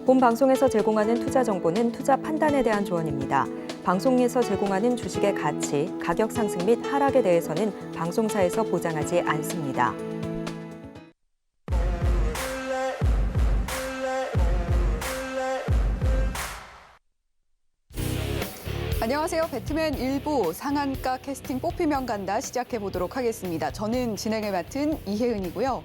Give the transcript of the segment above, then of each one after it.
본 방송에서 제공하는 투자 정보는 투자 판단에 대한 조언입니다. 방송에서 제공하는 주식의 가치, 가격 상승 및 하락에 대해서는 방송사에서 보장하지 않습니다. 안녕하세요. 배트맨 일부 상한가 캐스팅 뽑히면 간다 시작해보도록 하겠습니다. 저는 진행을 맡은 이혜은이고요.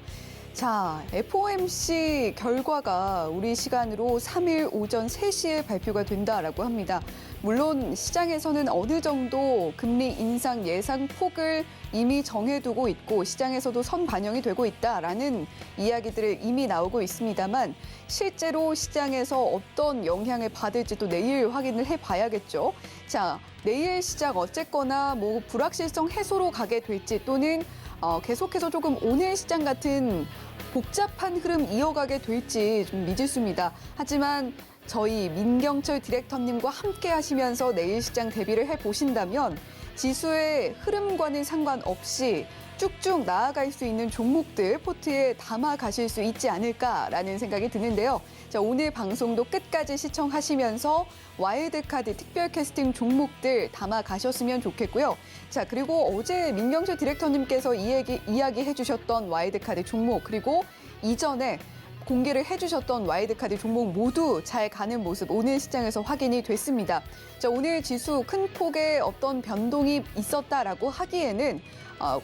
자, FOMC 결과가 우리 시간으로 3일 오전 3시에 발표가 된다라고 합니다. 물론 시장에서는 어느 정도 금리 인상 예상 폭을 이미 정해두고 있고 시장에서도 선반영이 되고 있다라는 이야기들이 이미 나오고 있습니다만 실제로 시장에서 어떤 영향을 받을지도 내일 확인을 해봐야겠죠. 자, 내일 시장 어쨌거나 뭐 불확실성 해소로 가게 될지 또는 계속해서 조금 오늘 시장 같은 복잡한 흐름 이어가게 될지 좀 미지수입니다. 하지만 저희 민경철 디렉터님과 함께 하시면서 내일 시장 대비를 해보신다면 지수의 흐름과는 상관없이 쭉쭉 나아갈 수 있는 종목들 포트에 담아 가실 수 있지 않을까라는 생각이 드는데요. 자, 오늘 방송도 끝까지 시청하시면서 와일드카드 특별 캐스팅 종목들 담아 가셨으면 좋겠고요. 자, 그리고 어제 민경철 디렉터님께서 이야기해 주셨던 와일드카드 종목 그리고 이전에 공개를 해주셨던 와일드카드 종목 모두 잘 가는 모습 오늘 시장에서 확인이 됐습니다. 자, 오늘 지수 큰 폭의 어떤 변동이 있었다라고 하기에는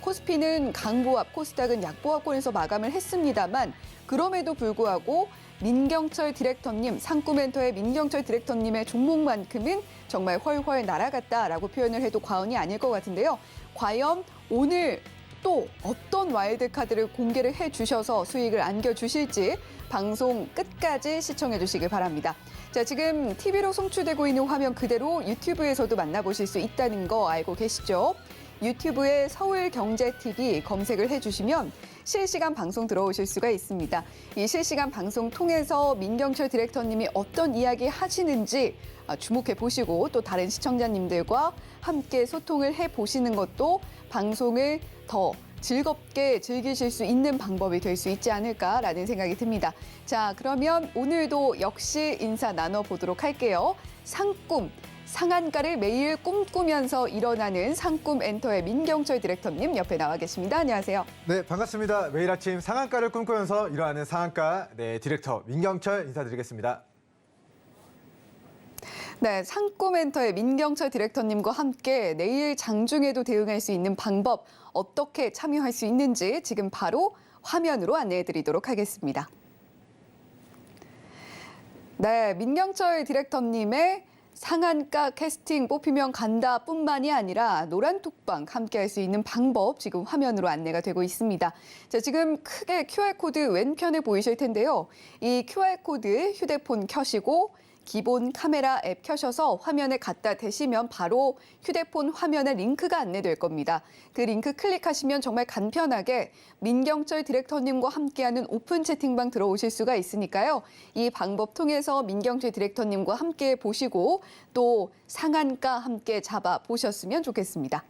코스피는 강보합, 코스닥은 약보합권에서 마감을 했습니다만 그럼에도 불구하고 민경철 디렉터님, 상구멘토의 민경철 디렉터님의 종목만큼은 정말 훨훨 날아갔다라고 표현을 해도 과언이 아닐 것 같은데요. 과연 오늘 또 어떤 와일드카드를 공개를 해주셔서 수익을 안겨주실지 방송 끝까지 시청해주시길 바랍니다. 자, 지금 TV로 송출되고 있는 화면 그대로 유튜브에서도 만나보실 수 있다는 거 알고 계시죠? 유튜브에 서울경제TV 검색을 해주시면 실시간 방송 들어오실 수가 있습니다. 이 실시간 방송 통해서 민경철 디렉터님이 어떤 이야기 하시는지 주목해 보시고 또 다른 시청자님들과 함께 소통을 해보시는 것도 방송을 더 즐겁게 즐기실 수 있는 방법이 될 수 있지 않을까라는 생각이 듭니다. 자, 그러면 오늘도 역시 인사 나눠보도록 할게요. 상한가를 매일 꿈꾸면서 일어나는 상꿈엔터의 민경철 디렉터님 옆에 나와 계십니다. 안녕하세요. 네, 반갑습니다. 매일 아침 상한가를 꿈꾸면서 일어나는 상한가 디렉터 민경철 인사드리겠습니다. 네, 상꿈엔터의 민경철 디렉터님과 함께 내일 장중에도 대응할 수 있는 방법 어떻게 참여할 수 있는지 지금 바로 화면으로 안내해드리도록 하겠습니다. 네, 민경철 디렉터님의 상한가 캐스팅 뽑히면 간다 뿐만이 아니라 노란톡방 함께 할 수 있는 방법 지금 화면으로 안내가 되고 있습니다. 자, 지금 크게 QR코드 왼편에 보이실 텐데요. 이 QR코드 휴대폰 켜시고 기본 카메라 앱 켜셔서 화면에 갖다 대시면 바로 휴대폰 화면에 링크가 안내될 겁니다. 그 링크 클릭하시면 정말 간편하게 민경철 디렉터님과 함께하는 오픈 채팅방 들어오실 수가 있으니까요. 이 방법 통해서 민경철 디렉터님과 함께 보시고 또 상한가 함께 잡아보셨으면 좋겠습니다.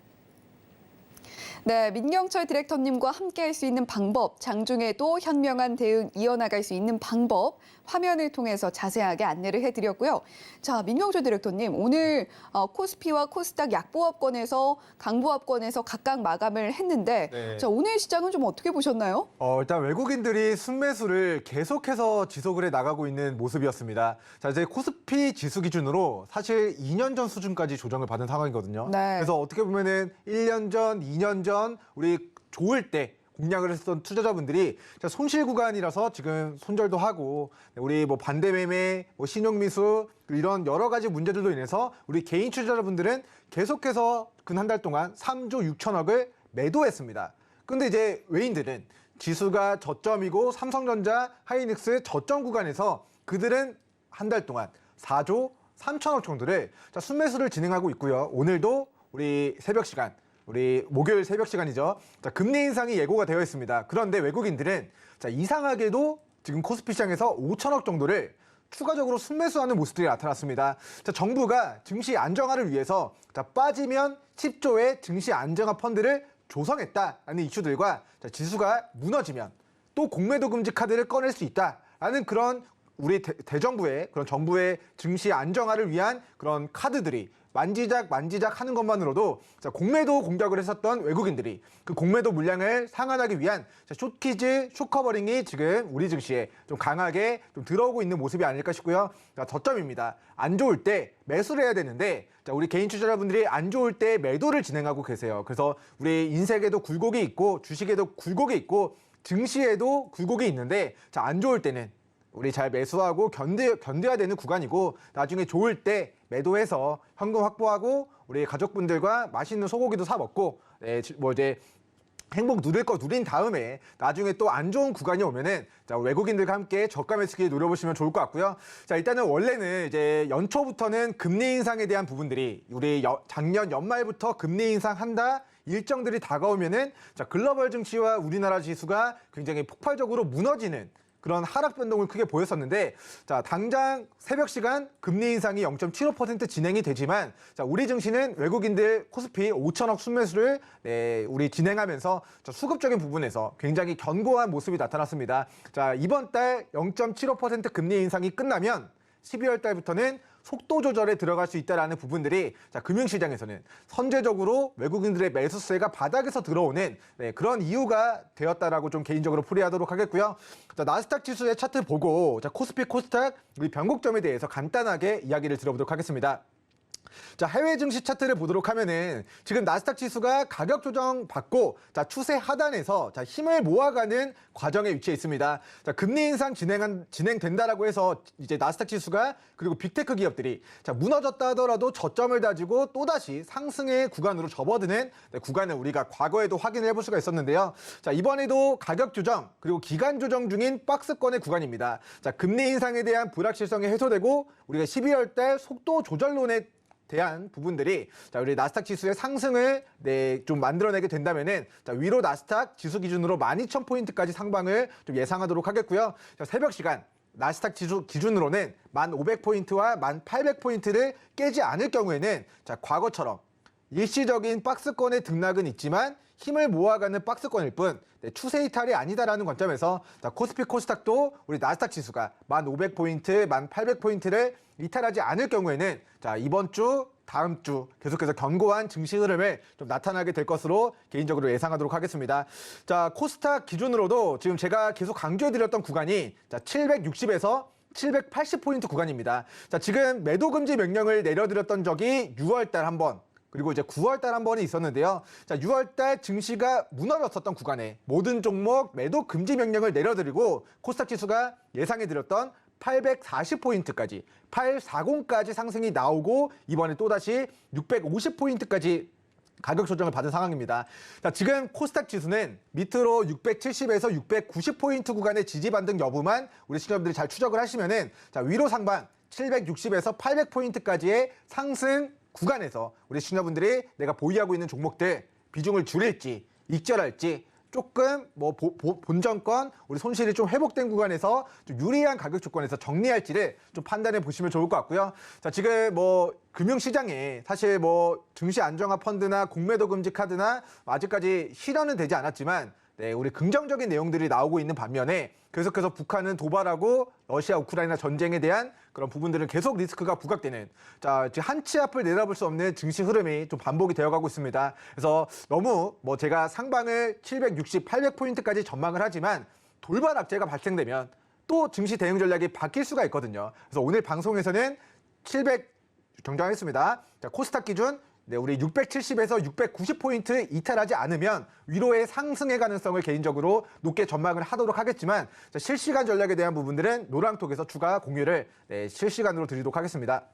네, 민경철 디렉터님과 함께 할 수 있는 방법, 장중에도 현명한 대응 이어나갈 수 있는 방법 화면을 통해서 자세하게 안내를 해드렸고요. 자, 민경철 디렉터님, 오늘 코스피와 코스닥 약보합권에서 강보합권에서 각각 마감을 했는데 네. 자, 오늘 시장은 좀 어떻게 보셨나요? 일단 외국인들이 순매수를 계속해서 지속을 해 나가고 있는 모습이었습니다. 자, 이제 코스피 지수 기준으로 사실 2년 전 수준까지 조정을 받은 상황이거든요. 네. 그래서 어떻게 보면은 1년 전, 2년 전 우리 좋을 때 공략을 했던 투자자분들이 손실 구간이라서 지금 손절도 하고 우리 뭐 반대 매매, 뭐 신용미수 이런 여러 가지 문제들로 인해서 우리 개인 투자자분들은 계속해서 근 한 달 동안 3조 6천억을 매도했습니다. 근데 이제 외인들은 지수가 저점이고 삼성전자, 하이닉스 저점 구간에서 그들은 한 달 동안 4조 3천억 정도를 순매수를 진행하고 있고요. 오늘도 우리 새벽 시간 우리 목요일 새벽 시간이죠. 자, 금리 인상이 예고가 되어 있습니다. 그런데 외국인들은 이상하게도 지금 코스피 시장에서 5천억 정도를 추가적으로 순매수하는 모습들이 나타났습니다. 자, 정부가 증시 안정화를 위해서 빠지면 10조의 증시 안정화 펀드를 조성했다라는 이슈들과 지수가 무너지면 또 공매도 금지 카드를 꺼낼 수 있다라는 그런 우리 대정부의 그런 정부의 증시 안정화를 위한 그런 카드들이 만지작 하는 것만으로도 공매도 공격을 했었던 외국인들이 그 공매도 물량을 상환하기 위한 숏키즈, 숏커버링이 지금 우리 증시에 좀 강하게 좀 들어오고 있는 모습이 아닐까 싶고요. 저점입니다. 안 좋을 때 매수를 해야 되는데 우리 개인 투자자분들이 안 좋을 때 매도를 진행하고 계세요. 그래서 우리 인색에도 굴곡이 있고 주식에도 굴곡이 있고 증시에도 굴곡이 있는데 안 좋을 때는 우리 잘 매수하고 견뎌야 되는 구간이고 나중에 좋을 때 매도해서 현금 확보하고 우리 가족분들과 맛있는 소고기도 사 먹고 이제 행복 누릴 거 누린 다음에 나중에 또 안 좋은 구간이 오면은 외국인들과 함께 저가 매수기 노려보시면 좋을 것 같고요. 일단은 원래는 이제 연초부터는 금리 인상에 대한 부분들이 우리 작년 연말부터 금리 인상한다. 일정들이 다가오면은 글로벌 증시와 우리나라 지수가 굉장히 폭발적으로 무너지는 그런 하락 변동을 크게 보였었는데 당장 새벽 시간 금리 인상이 0.75% 진행이 되지만 우리 증시는 외국인들 코스피 5천억 순매수를 우리 진행하면서 수급적인 부분에서 굉장히 견고한 모습이 나타났습니다. 이번 달 0.75% 금리 인상이 끝나면 12월 달부터는 속도 조절에 들어갈 수 있다는 부분들이 금융시장에서는 선제적으로 외국인들의 매수세가 바닥에서 들어오는 그런 이유가 되었다라고 좀 개인적으로 풀이하도록 하겠고요. 나스닥 지수의 차트 보고 코스피, 코스닥, 우리 변곡점에 대해서 간단하게 이야기를 들어보도록 하겠습니다. 해외 증시 차트를 보도록 하면은 지금 나스닥 지수가 가격 조정 받고 추세 하단에서 힘을 모아가는 과정에 위치해 있습니다. 금리 인상 진행된다라고 해서 이제 나스닥 지수가 그리고 빅테크 기업들이 무너졌다 하더라도 저점을 다지고 또다시 상승의 구간으로 접어드는 구간을 우리가 과거에도 확인을 해볼 수가 있었는데요. 이번에도 가격 조정 그리고 기간 조정 중인 박스권의 구간입니다. 금리 인상에 대한 불확실성이 해소되고 우리가 12월 달 속도 조절론에 대한 부분들이 우리 나스닥 지수의 상승을 좀 만들어내게 된다면은 위로 나스닥 지수 기준으로 12,000포인트까지 상방을 좀 예상하도록 하겠고요. 새벽 시간 나스닥 지수 기준으로는 1,500포인트와 1,800포인트를 깨지 않을 경우에는 과거처럼 일시적인 박스권의 등락은 있지만 힘을 모아가는 박스권일 뿐 추세 이탈이 아니다라는 관점에서 코스피 코스닥도 우리 나스닥 지수가 1,500포인트, 1,800포인트를 이탈하지 않을 경우에는 이번 주, 다음 주 계속해서 견고한 증시 흐름을 좀 나타나게 될 것으로 개인적으로 예상하도록 하겠습니다. 코스닥 기준으로도 지금 제가 계속 강조해드렸던 구간이 760에서 780포인트 구간입니다. 지금 매도 금지 명령을 내려드렸던 적이 6월 달 한 번, 그리고 이제 9월 달 한 번이 있었는데요. 6월 달 증시가 무너졌었던 구간에 모든 종목 매도 금지 명령을 내려드리고 코스닥 지수가 예상해드렸던 840포인트까지, 840까지 상승이 나오고 이번에 또다시 650포인트까지 가격 조정을 받은 상황입니다. 지금 코스닥 지수는 밑으로 670에서 690포인트 구간의 지지 반등 여부만 우리 시청자분들이 잘 추적을 하시면은 위로 상방 760에서 800포인트까지의 상승 구간에서 우리 시청자분들이 내가 보유하고 있는 종목들 비중을 줄일지 익절할지 조금 본전권 우리 손실이 좀 회복된 구간에서 좀 유리한 가격 조건에서 정리할지를 좀 판단해 보시면 좋을 것 같고요. 지금 금융시장에 사실 증시 안정화 펀드나 공매도 금지 카드나 아직까지 실현은 되지 않았지만 우리 긍정적인 내용들이 나오고 있는 반면에 계속해서 북한은 도발하고 러시아 우크라이나 전쟁에 대한 그런 부분들은 계속 리스크가 부각되는 한 치 앞을 내다볼 수 없는 증시 흐름이 좀 반복이 되어가고 있습니다. 그래서 너무 제가 상방을 760, 800포인트까지 전망을 하지만 돌발 악재가 발생되면 또 증시 대응 전략이 바뀔 수가 있거든요. 그래서 오늘 방송에서는 700 정정하겠습니다. 코스닥 기준 우리 670에서 690포인트 이탈하지 않으면 위로의 상승의 가능성을 개인적으로 높게 전망을 하도록 하겠지만 실시간 전략에 대한 부분들은 노랑톡에서 추가 공유를 실시간으로 드리도록 하겠습니다.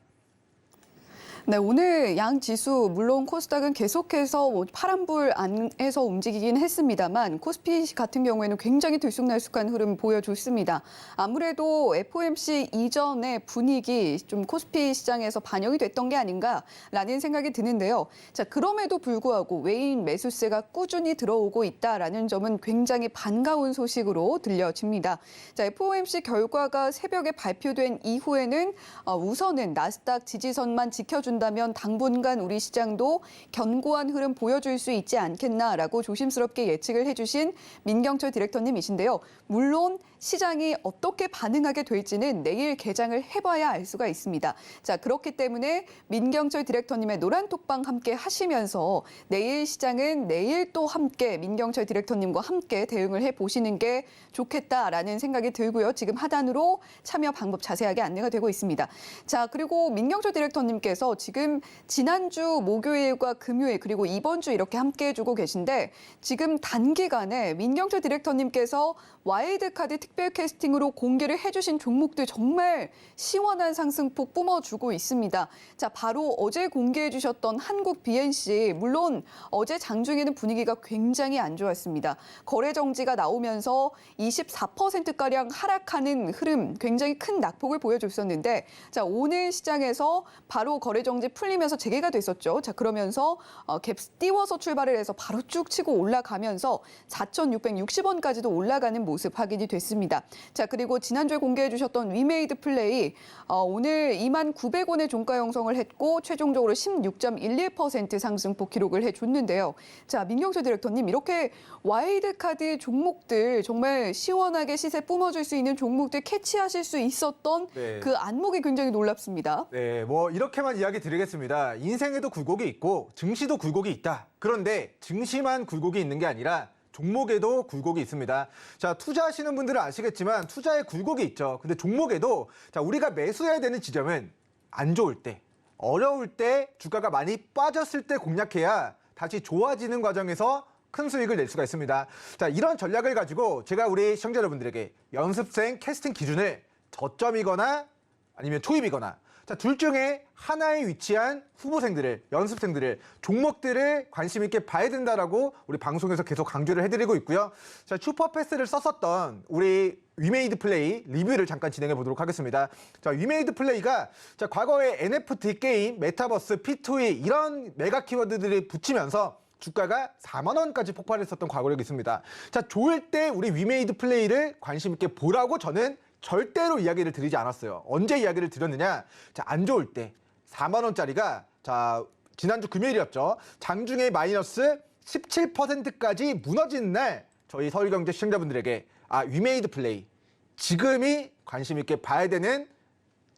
네, 오늘 양 지수 물론 코스닥은 계속해서 파란불 안에서 움직이긴 했습니다만 코스피 같은 경우에는 굉장히 들쑥날쑥한 흐름 보여줬습니다. 아무래도 FOMC 이전의 분위기 좀 코스피 시장에서 반영이 됐던 게 아닌가라는 생각이 드는데요. 그럼에도 불구하고 외인 매수세가 꾸준히 들어오고 있다라는 점은 굉장히 반가운 소식으로 들려집니다. FOMC 결과가 새벽에 발표된 이후에는 우선은 나스닥 지지선만 지켜준다면 당분간 우리 시장도 견고한 흐름 보여줄 수 있지 않겠나라고 조심스럽게 예측을 해주신 민경철 디렉터님이신데요. 물론 시장이 어떻게 반응하게 될지는 내일 개장을 해봐야 알 수가 있습니다. 자, 그렇기 때문에 민경철 디렉터님의 노란톡방 함께 하시면서 내일 시장은 내일 또 함께 민경철 디렉터님과 함께 대응을 해보시는 게 좋겠다라는 생각이 들고요. 지금 하단으로 참여 방법 자세하게 안내가 되고 있습니다. 자, 그리고 민경철 디렉터님께서 지금 지난주 목요일과 금요일 그리고 이번 주 이렇게 함께 해주고 계신데 지금 단기간에 민경철 디렉터님께서 와일드카드 특별 캐스팅으로 공개를 해주신 종목들 정말 시원한 상승폭 뿜어주고 있습니다. 자, 바로 어제 공개해 주셨던 한국 BNC, 물론 어제 장중에는 분위기가 굉장히 안 좋았습니다. 거래 정지가 나오면서 24%가량 하락하는 흐름, 굉장히 큰 낙폭을 보여줬었는데 자, 오늘 시장에서 바로 거래 정지 풀리면서 재개가 됐었죠. 자, 그러면서 갭 띄워서 출발을 해서 바로 쭉 치고 올라가면서 4,660원까지도 올라가는 모습 확인이 됐습니다. 자, 그리고 지난주에 공개해 주셨던 위메이드 플레이 오늘 29,900원의 종가 형성을 했고 최종적으로 16.11% 상승폭 기록을 해줬는데요. 자, 민경철 디렉터님 이렇게 와일드카드 종목들 정말 시원하게 시세 뿜어줄 수 있는 종목들 캐치하실 수 있었던 네. 그 안목이 굉장히 놀랍습니다. 네, 뭐 이렇게만 이야기 드리겠습니다. 인생에도 굴곡이 있고 증시도 굴곡이 있다. 그런데 증시만 굴곡이 있는 게 아니라 종목에도 굴곡이 있습니다. 자, 투자하시는 분들은 아시겠지만 투자에 굴곡이 있죠. 근데 종목에도 자, 우리가 매수해야 되는 지점은 안 좋을 때, 어려울 때, 주가가 많이 빠졌을 때 공략해야 다시 좋아지는 과정에서 큰 수익을 낼 수가 있습니다. 자, 이런 전략을 가지고 제가 우리 시청자 여러분들에게 연습생 캐스팅 기준을 저점이거나 아니면 초입이거나 자, 둘 중에 하나에 위치한 후보생들을, 연습생들을, 종목들을 관심 있게 봐야 된다라고 우리 방송에서 계속 강조를 해드리고 있고요. 자, 슈퍼패스를 썼었던 우리 위메이드 플레이 리뷰를 잠깐 진행해 보도록 하겠습니다. 자, 위메이드 플레이가 자, 과거에 NFT 게임, 메타버스, P2E 이런 메가 키워드들이 붙이면서 주가가 4만 원까지 폭발했었던 과거력이 있습니다. 자, 좋을 때 우리 위메이드 플레이를 관심 있게 보라고 저는 절대로 이야기를 드리지 않았어요. 언제 이야기를 드렸느냐? 자, 안 좋을 때 4만 원짜리가 자, 지난주 금요일이었죠. 장중에 마이너스 17%까지 무너진 날 저희 서울경제 시청자분들에게 위메이드 플레이 지금이 관심 있게 봐야 되는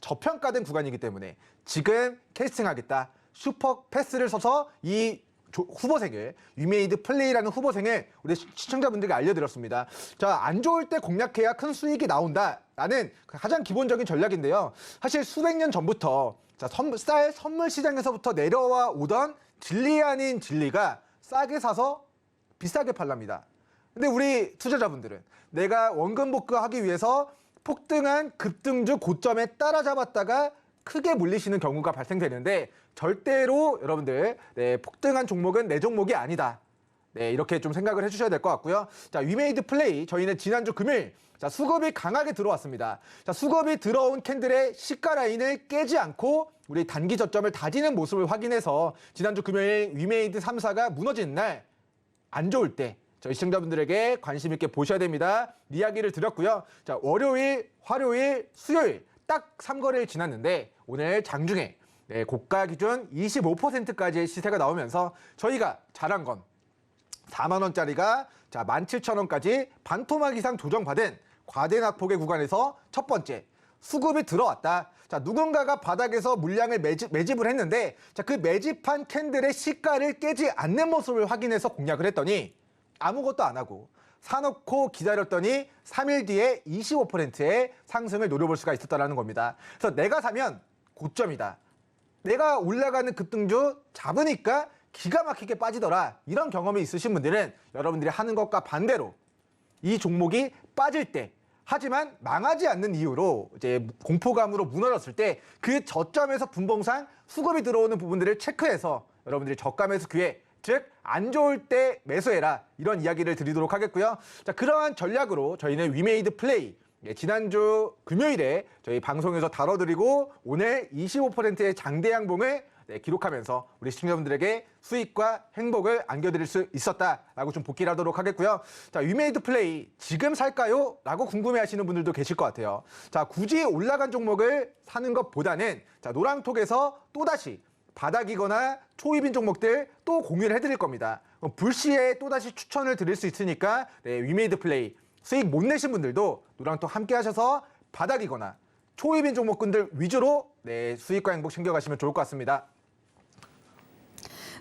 저평가된 구간이기 때문에 지금 캐스팅하겠다. 슈퍼 패스를 써서 이 후보생을 위메이드 플레이라는 후보생을 우리 시청자분들께 알려드렸습니다. 자, 안 좋을 때 공략해야 큰 수익이 나온다라는 가장 기본적인 전략인데요. 사실 수백 년 전부터 자, 쌀 선물 시장에서부터 내려와 오던 진리 아닌 진리가 싸게 사서 비싸게 팔랍니다. 근데 우리 투자자분들은 내가 원금 복구하기 위해서 폭등한 급등주 고점에 따라잡았다가 크게 물리시는 경우가 발생되는데 절대로 여러분들 폭등한 종목은 내 종목이 아니다. 네, 이렇게 좀 생각을 해주셔야 될 것 같고요. 자, 위메이드 플레이 저희는 지난주 금요일 자, 수급이 강하게 들어왔습니다. 자, 수급이 들어온 캔들의 시가 라인을 깨지 않고 우리 단기 저점을 다지는 모습을 확인해서 지난주 금요일 위메이드 3사가 무너진 날 안 좋을 때 저희 시청자분들에게 관심 있게 보셔야 됩니다. 이야기를 드렸고요. 자, 월요일, 화요일, 수요일 딱 3거래일 지났는데 오늘 장중에 고가 기준 25%까지의 시세가 나오면서 저희가 잘한 건 4만 원짜리가 자, 17,000원까지 반토막 이상 조정받은 과대 낙폭의 구간에서 첫 번째 수급이 들어왔다. 자, 누군가가 바닥에서 물량을 매집을 했는데 자, 그 매집한 캔들의 시가를 깨지 않는 모습을 확인해서 공략을 했더니 아무것도 안 하고 사놓고 기다렸더니 3일 뒤에 25%의 상승을 노려볼 수가 있었다는 겁니다. 그래서 내가 사면 고점이다. 내가 올라가는 급등주 잡으니까 기가 막히게 빠지더라. 이런 경험이 있으신 분들은 여러분들이 하는 것과 반대로 이 종목이 빠질 때 하지만 망하지 않는 이유로 이제 공포감으로 무너졌을 때 그 저점에서 분봉상 수급이 들어오는 부분들을 체크해서 여러분들이 저가 매수 기회 즉 안 좋을 때 매수해라 이런 이야기를 드리도록 하겠고요. 자, 그러한 전략으로 저희는 위메이드 플레이 지난주 금요일에 저희 방송에서 다뤄드리고 오늘 25%의 장대 양봉을 기록하면서 우리 시청자분들에게 수익과 행복을 안겨드릴 수 있었다라고 좀 복귀를 하도록 하겠고요. 자, 위메이드 플레이 지금 살까요? 라고 궁금해하시는 분들도 계실 것 같아요. 자, 굳이 올라간 종목을 사는 것보다는 자, 노랑톡에서 또다시 바닥이거나 초입인 종목들 또 공유를 해드릴 겁니다. 불시에 또다시 추천을 드릴 수 있으니까 위메이드 플레이 수익 못 내신 분들도 노랑톡 함께 하셔서 바닥이거나 초입인 종목군들 위주로 수익과 행복 챙겨가시면 좋을 것 같습니다.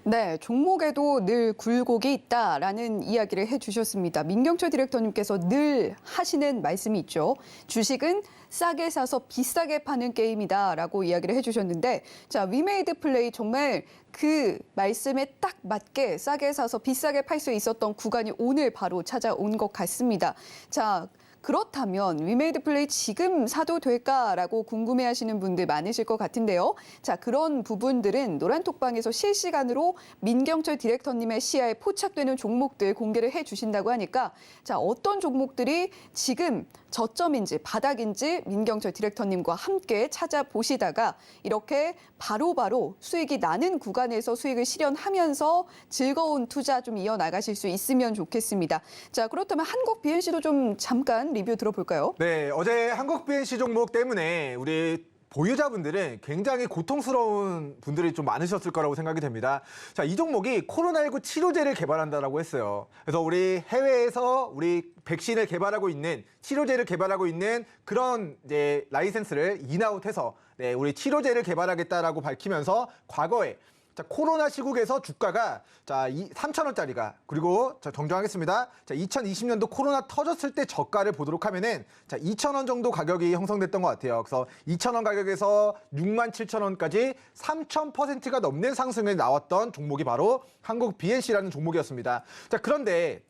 네, 종목에도 늘 굴곡이 있다라는 이야기를 해주셨습니다. 민경철 디렉터님께서 늘 하시는 말씀이 있죠. 주식은 싸게 사서 비싸게 파는 게임이다라고 이야기를 해주셨는데, 자, 위메이드 플레이 정말 그 말씀에 딱 맞게 싸게 사서 비싸게 팔 수 있었던 구간이 오늘 바로 찾아온 것 같습니다. 자, 그렇다면 위메이드 플레이 지금 사도 될까라고 궁금해하시는 분들 많으실 것 같은데요. 자, 그런 부분들은 노란톡방에서 실시간으로 민경철 디렉터님의 시야에 포착되는 종목들 공개를 해주신다고 하니까, 자, 어떤 종목들이 지금 저점인지 바닥인지 민경철 디렉터님과 함께 찾아보시다가 이렇게 바로바로 수익이 나는 구간에서 수익을 실현하면서 즐거운 투자 좀 이어나가실 수 있으면 좋겠습니다. 자, 그렇다면 한국 BNC도 좀 잠깐 리뷰 들어볼까요? 네, 어제 한국 BNC 종목 때문에 우리 보유자분들은 굉장히 고통스러운 분들이 좀 많으셨을 거라고 생각이 됩니다. 자, 이 종목이 코로나19 치료제를 개발한다라고 했어요. 그래서 우리 해외에서 우리 백신을 개발하고 있는 치료제를 개발하고 있는 그런 이제 라이센스를 인아웃해서 우리 치료제를 개발하겠다라고 밝히면서 과거에 자, 코로나 시국에서 주가가 자, 3,000원짜리가 그리고 자, 정정하겠습니다. 자, 2020년도 코로나 터졌을 때 저가를 보도록 하면은 자, 2,000원 정도 가격이 형성됐던 것 같아요. 그래서 2,000원 가격에서 67,000원까지 3,000%가 넘는 상승을 나왔던 종목이 바로 한국 BNC라는 종목이었습니다. 자, 그런데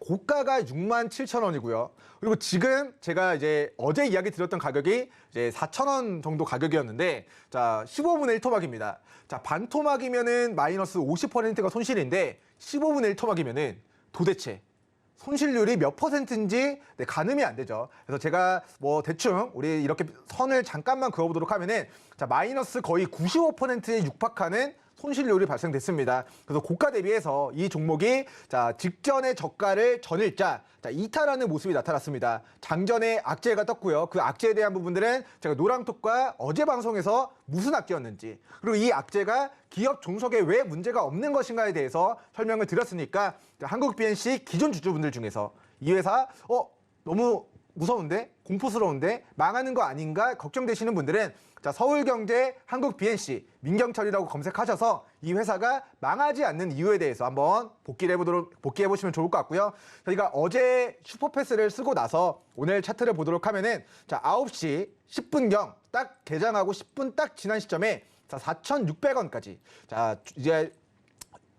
고가가 67,000원이고요. 그리고 지금 제가 이제 어제 이야기 드렸던 가격이 이제 4,000원 정도 가격이었는데, 자, 15분의 1 토막입니다. 자, 반 토막이면은 마이너스 50%가 손실인데, 15분의 1 토막이면은 도대체 손실률이 몇 %인지 가늠이 안 되죠. 그래서 제가 뭐 대충 우리 이렇게 선을 잠깐만 그어보도록 하면은 자, 마이너스 거의 95%에 육박하는 손실률이 발생됐습니다. 그래서 고가 대비해서 이 종목이 자, 직전의 저가를 전일자 자, 이탈하는 모습이 나타났습니다. 장전에 악재가 떴고요. 그 악재에 대한 부분들은 제가 노랑톡과 어제 방송에서 무슨 악재였는지, 그리고 이 악재가 기업 종속에 왜 문제가 없는 것인가에 대해서 설명을 드렸으니까 한국 BNC 기존 주주분들 중에서 이 회사 너무 무서운데? 공포스러운데? 망하는 거 아닌가? 걱정되시는 분들은 자, 서울경제 한국 BNC 민경철이라고 검색하셔서 이 회사가 망하지 않는 이유에 대해서 한번 복귀해 보시면 좋을 것 같고요. 저희가 어제 슈퍼패스를 쓰고 나서 오늘 차트를 보도록 하면은 자, 9시 10분경 딱 개장하고 10분 딱 지난 시점에 자, 4,600원까지 자, 이제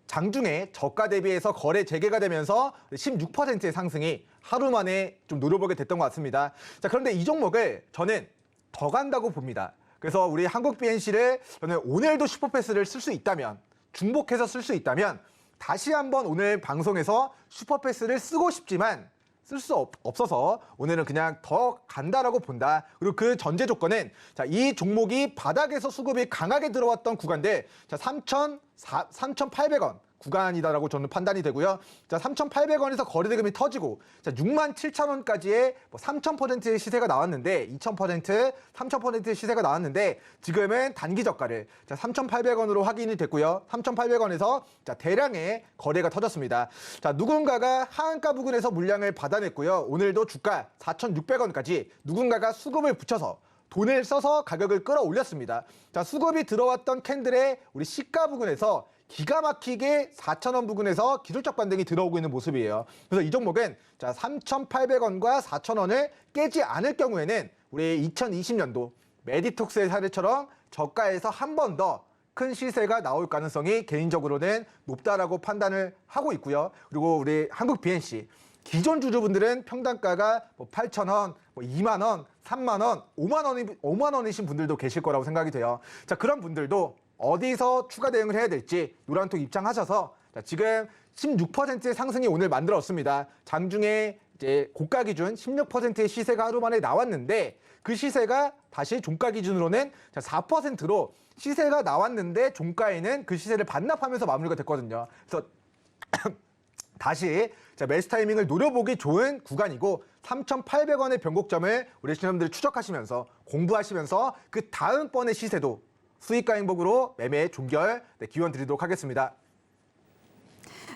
장중에 저가 대비해서 거래 재개가 되면서 16%의 상승이 하루 만에 좀 노려보게 됐던 것 같습니다. 자, 그런데 이 종목을 저는 더 간다고 봅니다. 그래서 우리 한국 BNC를 저는 오늘도 슈퍼패스를 쓸 수 있다면, 중복해서 쓸 수 있다면 다시 한번 오늘 방송에서 슈퍼패스를 쓰고 싶지만 쓸 수 없어서 오늘은 그냥 더 간다라고 본다. 그리고 그 전제 조건은 자, 이 종목이 바닥에서 수급이 강하게 들어왔던 구간들 자, 3,800원 구간이다라고 저는 판단이 되고요. 자, 3,800원에서 거래대금이 터지고 자, 67,000원까지의 뭐 3,000%의 시세가 나왔는데 2,000%, 3,000%의 시세가 나왔는데 지금은 단기 저가를 자, 3,800원으로 확인이 됐고요. 3,800원에서 자, 대량의 거래가 터졌습니다. 자, 누군가가 하한가 부근에서 물량을 받아냈고요. 오늘도 주가 4,600원까지 누군가가 수급을 붙여서 돈을 써서 가격을 끌어올렸습니다. 자, 수급이 들어왔던 캔들의 우리 시가 부근에서 기가 막히게 4,000원 부근에서 기술적 반등이 들어오고 있는 모습이에요. 그래서 이 종목은 자, 3,800원과 4,000원을 깨지 않을 경우에는 우리 2020년도 메디톡스의 사례처럼 저가에서 한 번 더 큰 시세가 나올 가능성이 개인적으로는 높다라고 판단을 하고 있고요. 그리고 우리 한국 BNC 기존 주주분들은 평단가가 뭐 8,000원, 뭐 2만 원, 3만 원, 5만 원이신 분들도 계실 거라고 생각이 돼요. 자, 그런 분들도 어디서 추가 대응을 해야 될지 노란톡 입장하셔서 자, 지금 16%의 상승이 오늘 만들었습니다. 장중에 이제 고가 기준 16%의 시세가 하루 만에 나왔는데 그 시세가 다시 종가 기준으로는 4%로 시세가 나왔는데 종가에는 그 시세를 반납하면서 마무리가 됐거든요. 그래서 다시 매수 타이밍을 노려보기 좋은 구간이고 3,800원의 변곡점을 우리 시청자분들이 추적하시면서 공부하시면서 그 다음번의 시세도 수익과 행복으로 매매 종결 기원 드리도록 하겠습니다.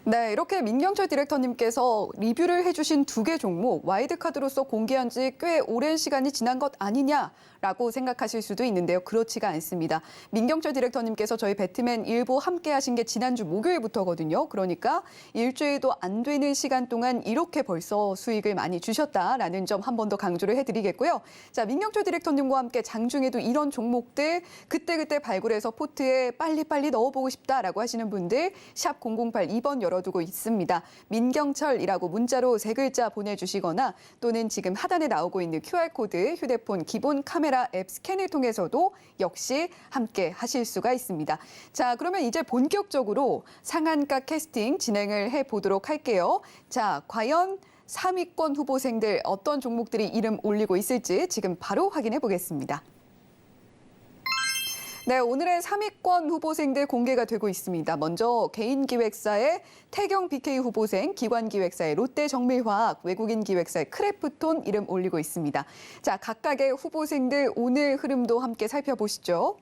네, 이렇게 민경철 디렉터님께서 리뷰를 해주신 2개 종목 와이드카드로서 공개한 지 꽤 오랜 시간이 지난 것 아니냐라고 생각하실 수도 있는데요. 그렇지가 않습니다. 민경철 디렉터님께서 저희 배트맨 일부 함께 하신 게 지난주 목요일부터거든요. 그러니까 일주일도 안 되는 시간 동안 이렇게 벌써 수익을 많이 주셨다라는 점 한 번 더 강조를 해드리겠고요. 자, 민경철 디렉터님과 함께 장중에도 이런 종목들 그때그때 발굴해서 포트에 빨리빨리 넣어보고 싶다라고 하시는 분들 샵 008 2번 열어두고 있습니다. 민경철이라고 문자로 3글자 보내주시거나 또는 지금 하단에 나오고 있는 QR코드 휴대폰 기본 카메라 앱 스캔을 통해서도 역시 함께 하실 수가 있습니다. 자, 그러면 이제 본격적으로 상한가 캐스팅 진행을 해보도록 할게요. 자, 과연 3위권 후보생들 어떤 종목들이 이름 올리고 있을지 지금 바로 확인해 보겠습니다. 네, 오늘의 3위권 후보생들 공개가 되고 있습니다. 먼저 개인기획사의 태경 BK 후보생, 기관기획사의 롯데정밀화학, 외국인 기획사의 크래프톤 이름 올리고 있습니다. 자, 각각의 후보생들 오늘 흐름도 함께 살펴보시죠.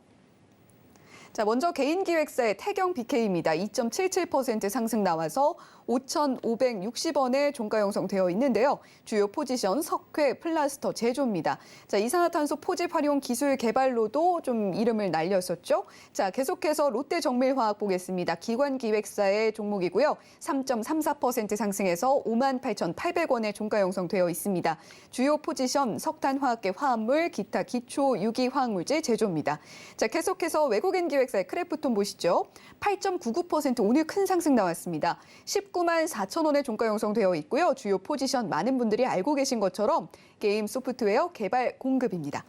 자, 먼저 개인기획사의 태경 BK입니다. 2.77% 상승 나와서 5,560원에 종가 형성되어 있는데요. 주요 포지션 석회, 플라스터, 제조입니다. 자, 이산화탄소 포집 활용 기술 개발로도 좀 이름을 날렸었죠. 자, 계속해서 롯데정밀화학 보겠습니다. 기관기획사의 종목이고요. 3.34% 상승해서 58,800원에 종가 형성되어 있습니다. 주요 포지션 석탄화학계 화합물, 기타 기초 유기화학물질 제조입니다. 자, 계속해서 외국인 기획사의 크래프톤 보시죠. 8.99% 오늘 큰 상승 나왔습니다. 19만 4천 원에 종가 형성되어 있고요. 주요 포지션 많은 분들이 알고 계신 것처럼 게임 소프트웨어 개발 공급입니다.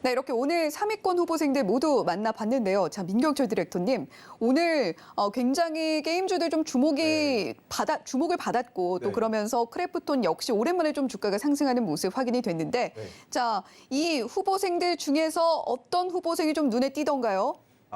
네, 이렇게 오늘 3위권 후보생들 모두 만나봤는데요. 자, 민경철 디렉터님, 오늘 굉장히 게임주들 좀 주목을 받았고 또 네. 그러면서 크래프톤 역시 오랜만에 좀 주가가 상승하는 모습 확인이 됐는데, 네. 자, 이 후보생들 중에서 어떤 후보생이 좀 눈에 띄던가요?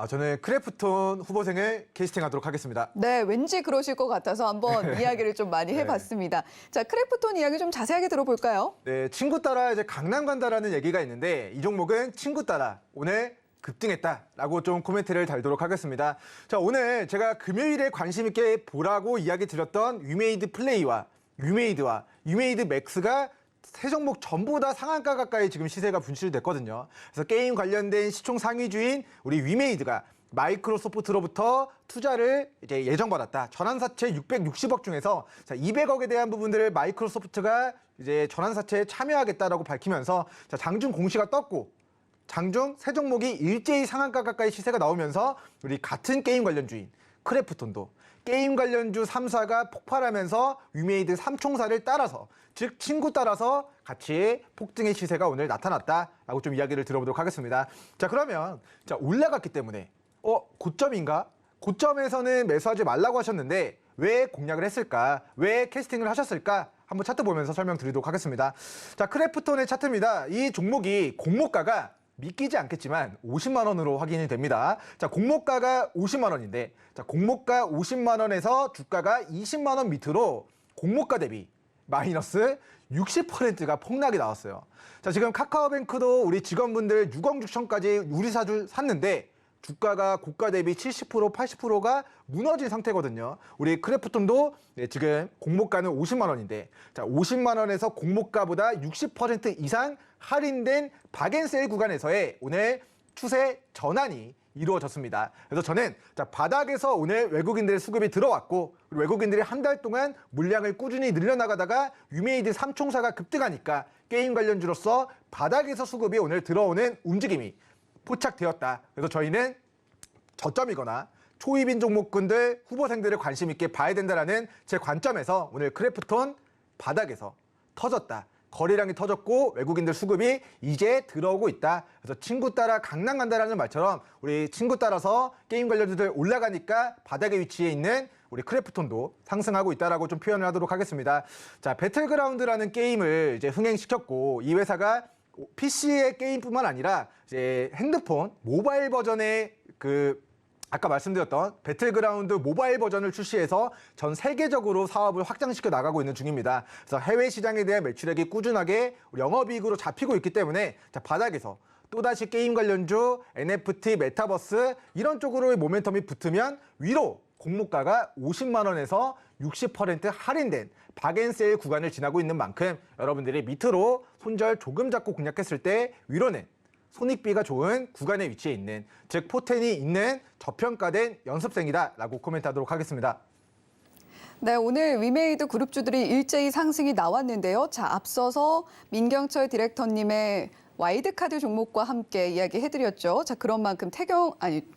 저는 크래프톤 후보생을 캐스팅하도록 하겠습니다. 네, 왠지 그러실 것 같아서 한번 이야기를 좀 많이 해봤습니다. 자, 크래프톤 이야기 좀 자세하게 들어볼까요? 네, 친구 따라 이제 강남 간다라는 얘기가 있는데 이 종목은 친구 따라 오늘 급등했다라고 좀 코멘트를 달도록 하겠습니다. 자, 오늘 제가 금요일에 관심 있게 보라고 이야기 드렸던 위메이드 플레이와 위메이드 맥스가 세 종목 전부 다 상한가 가까이 지금 시세가 분출됐거든요. 그래서 게임 관련된 시총 상위주인 우리 위메이드가 마이크로소프트로부터 투자를 이제 예정받았다. 전환사채 660억 중에서 200억에 대한 부분들을 마이크로소프트가 이제 전환사채에 참여하겠다라고 밝히면서 장중 공시가 떴고 장중 세 종목이 일제히 상한가 가까이 시세가 나오면서 우리 같은 게임 관련주인 크래프톤도 게임 관련주 3사가 폭발하면서 위메이드 3총사를 따라서 즉 친구 따라서 같이 폭등의 시세가 오늘 나타났다라고 좀 이야기를 들어보도록 하겠습니다. 자, 그러면 올라갔기 때문에 고점인가? 고점에서는 매수하지 말라고 하셨는데 왜 공략을 했을까? 왜 캐스팅을 하셨을까? 한번 차트 보면서 설명드리도록 하겠습니다. 자, 크래프톤의 차트입니다. 이 종목이 공모가가 믿기지 않겠지만 50만 원으로 확인이 됩니다. 자, 공모가가 50만 원인데 공모가 50만 원에서 주가가 20만 원 밑으로 공모가 대비 마이너스 60%가 폭락이 나왔어요. 자, 지금 카카오뱅크도 우리 직원분들 6억 6천까지 우리 사주 샀는데 주가가 고가 대비 70%, 80%가 무너진 상태거든요. 우리 크래프톤도 지금 공모가는 50만 원인데 50만 원에서 공모가보다 60% 이상 할인된 박앤셀 구간에서의 오늘 추세 전환이 이루어졌습니다. 그래서 저는 바닥에서 오늘 외국인들의 수급이 들어왔고 외국인들이 한 달 동안 물량을 꾸준히 늘려나가다가 위메이드 3총사가 급등하니까 게임 관련주로서 바닥에서 수급이 오늘 들어오는 움직임이 포착되었다. 그래서 저희는 저점이거나 초입인 종목군들 후보생들을 관심 있게 봐야 된다는 제 관점에서 오늘 크래프톤 바닥에서 터졌다. 거래량이 터졌고 외국인들 수급이 이제 들어오고 있다. 그래서 친구 따라 강남 간다라는 말처럼 우리 친구 따라서 게임 관련주들 올라가니까 바닥에 위치해 있는 우리 크래프톤도 상승하고 있다라고 좀 표현을 하도록 하겠습니다. 자, 배틀그라운드라는 게임을 이제 흥행시켰고 이 회사가 PC의 게임뿐만 아니라 이제 핸드폰 모바일 버전의 아까 말씀드렸던 배틀그라운드 모바일 버전을 출시해서 전 세계적으로 사업을 확장시켜 나가고 있는 중입니다. 그래서 해외 시장에 대한 매출액이 꾸준하게 영업이익으로 잡히고 있기 때문에 바닥에서 또다시 게임 관련주, NFT, 메타버스 이런 쪽으로의 모멘텀이 붙으면 위로 공모가가 50만 원에서 60% 할인된 박앤세일 구간을 지나고 있는 만큼 여러분들이 밑으로 손절 조금 잡고 공략했을 때 위로는 손익비가 좋은 구간에 위치해 있는, 즉 포텐이 있는 저평가된 연습생이다라고 코멘트하도록 하겠습니다. 네, 오늘 위메이드 그룹주들이 일제히 상승이 나왔는데요. 자, 앞서서 민경철 디렉터님의 와이드카드 종목과 함께 이야기해드렸죠. 자, 그런 만큼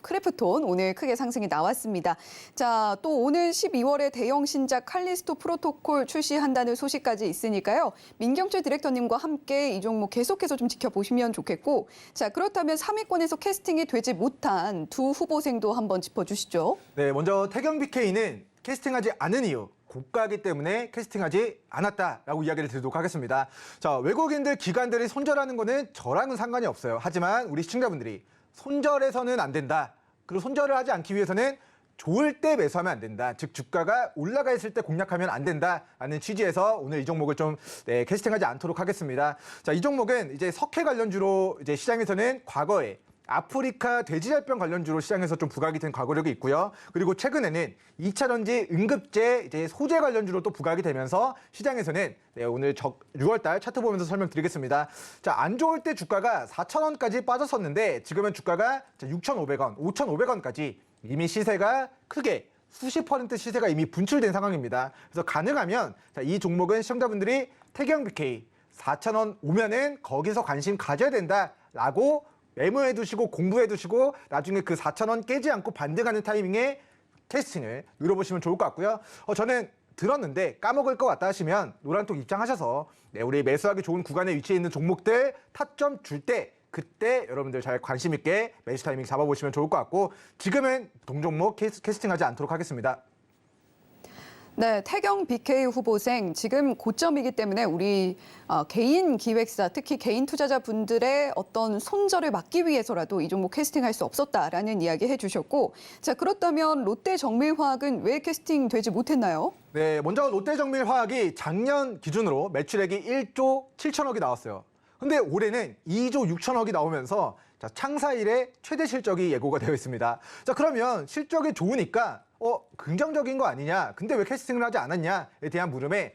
크래프톤 오늘 크게 상승이 나왔습니다. 자, 또 오늘 12월에 대형 신작 칼리스토 프로토콜 출시한다는 소식까지 있으니까요. 민경철 디렉터님과 함께 이 종목 계속해서 좀 지켜보시면 좋겠고, 자, 그렇다면 3위권에서 캐스팅이 되지 못한 두 후보생도 한번 짚어주시죠. 네, 먼저 태경 BK는 캐스팅하지 않은 이유, 고가이기 때문에 캐스팅하지 않았다라고 이야기를 드리도록 하겠습니다. 자, 외국인들, 기관들이 손절하는 거는 저랑은 상관이 없어요. 하지만 우리 시청자분들이 손절해서는 안 된다. 그리고 손절을 하지 않기 위해서는 좋을 때 매수하면 안 된다. 즉 주가가 올라가 있을 때 공략하면 안 된다라는 취지에서 오늘 이 종목을 좀 캐스팅하지 않도록 하겠습니다. 자, 이 종목은 이제 석회 관련주로 이제 시장에서는 과거에 아프리카 돼지열병 관련주로 시장에서 좀 부각이 된 과거력이 있고요. 그리고 최근에는 2차 전지 응급제 이제 소재 관련주로 또 부각이 되면서 시장에서는 오늘 6월달 차트 보면서 설명드리겠습니다. 자, 안 좋을 때 주가가 4,000원까지 빠졌었는데 지금은 주가가 6,500원, 5,500원까지 이미 시세가 크게 수십 퍼센트 시세가 이미 분출된 상황입니다. 그래서 가능하면 이 종목은 시청자분들이 태경 BK 4,000원 오면은 거기서 관심 가져야 된다라고 메모해 두시고 공부해 두시고 나중에 그 4,000원 깨지 않고 반등하는 타이밍에 캐스팅을 눌러보시면 좋을 것 같고요. 저는 들었는데 까먹을 것 같다 하시면 노란톡 입장하셔서 우리 매수하기 좋은 구간에 위치해 있는 종목들 타점 줄 때 그때 여러분들 잘 관심 있게 매수 타이밍 잡아보시면 좋을 것 같고 지금은 동종목 캐스팅하지 않도록 하겠습니다. 네, 태경 BK 후보생 지금 고점이기 때문에 우리 개인 기획사, 특히 개인 투자자분들의 어떤 손절을 막기 위해서라도 이 종목 캐스팅할 수 없었다라는 이야기 해주셨고, 자, 그렇다면 롯데정밀화학은 왜 캐스팅되지 못했나요? 네, 먼저 롯데정밀화학이 작년 기준으로 매출액이 1조 7천억이 나왔어요. 근데 올해는 2조 6천억이 나오면서 자, 창사 이래 최대 실적이 예고가 되어 있습니다. 자, 그러면 실적이 좋으니까 긍정적인 거 아니냐? 근데 왜 캐스팅을 하지 않았냐에 대한 물음에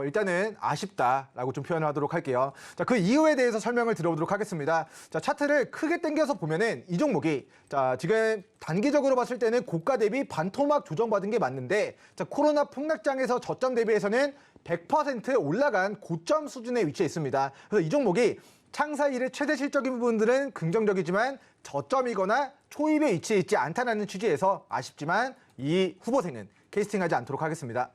일단은 아쉽다라고 좀 표현을 하도록 할게요. 자, 그 이유에 대해서 설명을 드려보도록 하겠습니다. 자, 차트를 크게 당겨서 보면은 이 종목이 자, 지금 단기적으로 봤을 때는 고가 대비 반토막 조정받은 게 맞는데 자, 코로나 폭락장에서 저점 대비해서는 100% 올라간 고점 수준에 위치해 있습니다. 그래서 이 종목이 창사 이래 최대 실적인 부분들은 긍정적이지만 저점이거나 초입에 위치해 있지 않다는 취지에서 아쉽지만 이 후보생은 캐스팅하지 않도록 하겠습니다.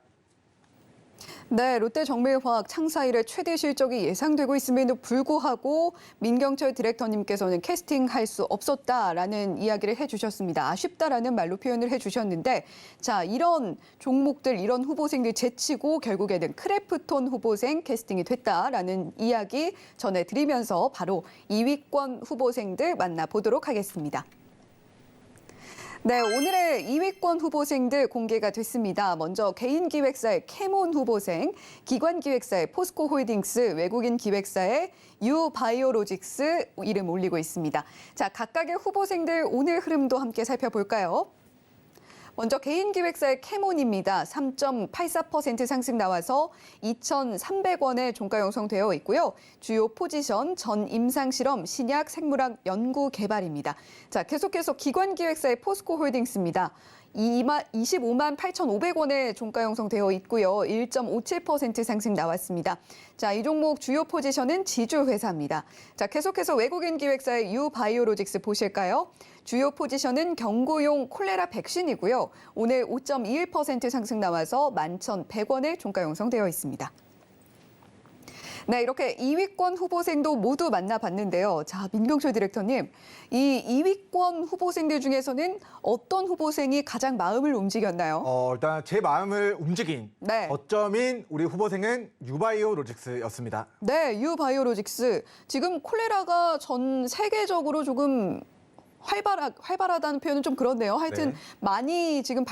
네, 롯데정밀화학 창사 이래 최대 실적이 예상되고 있음에도 불구하고 민경철 디렉터님께서는 캐스팅할 수 없었다라는 이야기를 해주셨습니다. 아쉽다라는 말로 표현을 해주셨는데, 자, 이런 종목들, 이런 후보생들 제치고 결국에는 크래프톤 후보생 캐스팅이 됐다라는 이야기 전해드리면서 바로 2위권 후보생들 만나보도록 하겠습니다. 네, 오늘의 2위권 후보생들 공개가 됐습니다. 먼저 개인 기획사의 캐몬 후보생, 기관 기획사의 포스코홀딩스, 외국인 기획사의 유바이오로직스 이름 올리고 있습니다. 자, 각각의 후보생들 오늘 흐름도 함께 살펴볼까요? 먼저 개인 기획사의 캐몬입니다. 3.84% 상승 나와서 2,300원에 종가 형성되어 있고요. 주요 포지션 전 임상실험, 신약, 생물학, 연구, 개발입니다. 자, 계속해서 기관 기획사의 포스코홀딩스입니다. 25만 8,500원에 종가 형성되어 있고요. 1.57% 상승 나왔습니다. 자, 이 종목 주요 포지션은 지주회사입니다. 자, 계속해서 외국인 기획사의 유바이오로직스 보실까요? 주요 포지션은 경구용 콜레라 백신이고요. 오늘 5.21% 상승 나와서 11,100원에 종가 형성되어 있습니다. 네, 이렇게 2위권 후보생도 모두 만나봤는데요. 자, 민경철 디렉터님, 이 2위권 후보생들 중에서는 어떤 후보생이 가장 마음을 움직였나요? 일단 제 마음을 움직인 저점인 우리 후보생은 유바이오로직스였습니다. 네, 유바이오로직스. 지금 콜레라가 전 세계적으로 조금 활발하다는 표현은 좀 그렇네요. 하여튼 많이 지금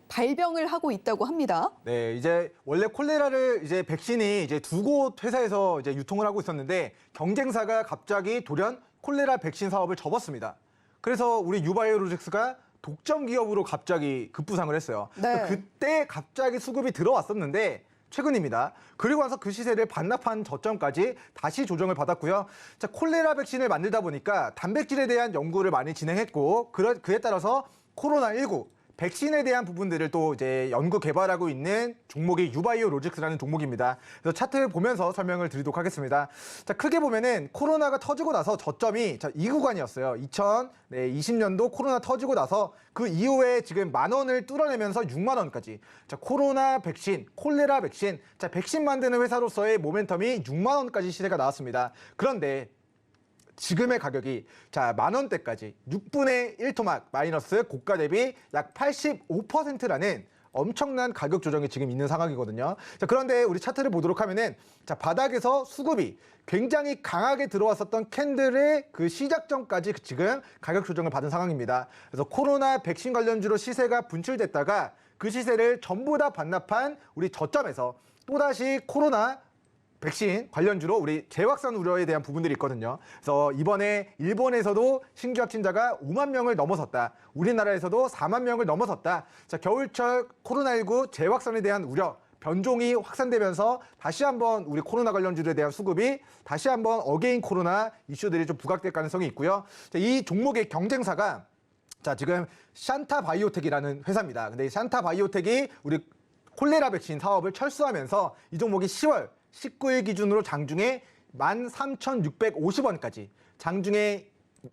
발병을 하고 있다고 합니다. 네, 이제 원래 콜레라를 이제 백신이 이제 두 곳 회사에서 이제 유통을 하고 있었는데 경쟁사가 갑자기 돌연 콜레라 백신 사업을 접었습니다. 그래서 우리 유바이오로직스가 독점 기업으로 갑자기 급부상을 했어요. 네. 그때 갑자기 수급이 들어왔었는데 최근입니다. 그리고 나서 그 시세를 반납한 저점까지 다시 조정을 받았고요. 자, 콜레라 백신을 만들다 보니까 단백질에 대한 연구를 많이 진행했고 그에 따라서 코로나19 백신에 대한 부분들을 또 이제 연구 개발하고 있는 종목이 유바이오 로직스라는 종목입니다. 그래서 차트를 보면서 설명을 드리도록 하겠습니다. 자, 크게 보면은 코로나가 터지고 나서 저점이 이 구간이었어요. 2020년도 코로나 터지고 나서 그 이후에 지금 10,000원을 뚫어내면서 6만 원까지. 자, 코로나 백신, 콜레라 백신, 자, 백신 만드는 회사로서의 모멘텀이 6만 원까지 시세가 나왔습니다. 그런데 지금의 가격이 자 10,000원대까지 6분의 1토막 마이너스 고가 대비 약 85%라는 엄청난 가격 조정이 지금 있는 상황이거든요. 자, 그런데 우리 차트를 보도록 하면은 자 바닥에서 수급이 굉장히 강하게 들어왔었던 캔들의 그 시작점까지 지금 가격 조정을 받은 상황입니다. 그래서 코로나 백신 관련주로 시세가 분출됐다가 그 시세를 전부 다 반납한 우리 저점에서 또다시 코로나 백신 관련주로 우리 재확산 우려에 대한 부분들이 있거든요. 그래서 이번에 일본에서도 신규 확진자가 5만 명을 넘어섰다. 우리나라에서도 4만 명을 넘어섰다. 자, 겨울철 코로나19 재확산에 대한 우려, 변종이 확산되면서 다시 한번 우리 코로나 관련주에 대한 수급이 다시 한번 어게인 코로나 이슈들이 좀 부각될 가능성이 있고요. 자, 이 종목의 경쟁사가 자, 지금 샨타 바이오텍이라는 회사입니다. 근데 이 샨타 바이오텍이 우리 콜레라 백신 사업을 철수하면서 이 종목이 10월 19일 기준으로 장중에 13,650원까지 장중에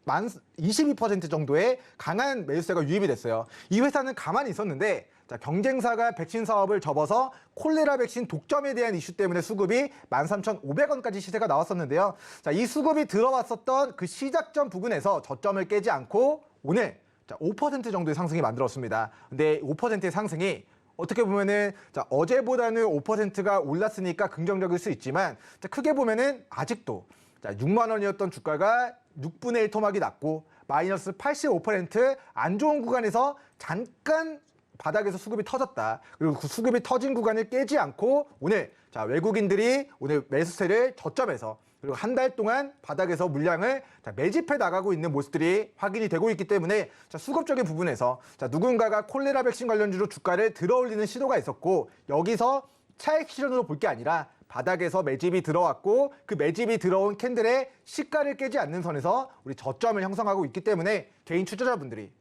22% 정도의 강한 매수세가 유입이 됐어요. 이 회사는 가만히 있었는데 자, 경쟁사가 백신 사업을 접어서 콜레라 백신 독점에 대한 이슈 때문에 수급이 13,500원까지 시세가 나왔었는데요. 자, 이 수급이 들어왔었던 그 시작점 부근에서 저점을 깨지 않고 오늘 자, 5% 정도의 상승이 만들었습니다. 근데 5%의 상승이 어떻게 보면은 자, 어제보다는 5%가 올랐으니까 긍정적일 수 있지만 자, 크게 보면은 아직도 자, 6만 원이었던 주가가 6분의 1 토막이 났고 마이너스 85% 좋은 구간에서 잠깐 바닥에서 수급이 터졌다. 그리고 그 수급이 터진 구간을 깨지 않고 오늘 자, 외국인들이 오늘 매수세를 저점에서 그리고 한 달 동안 바닥에서 물량을 매집해 나가고 있는 모습들이 확인이 되고 있기 때문에 자, 수급적인 부분에서 자, 누군가가 콜레라 백신 관련주로 주가를 들어올리는 시도가 있었고 여기서 차익 실현으로 볼 게 아니라 바닥에서 매집이 들어왔고 그 매집이 들어온 캔들의 시가를 깨지 않는 선에서 우리 저점을 형성하고 있기 때문에 개인 투자자분들이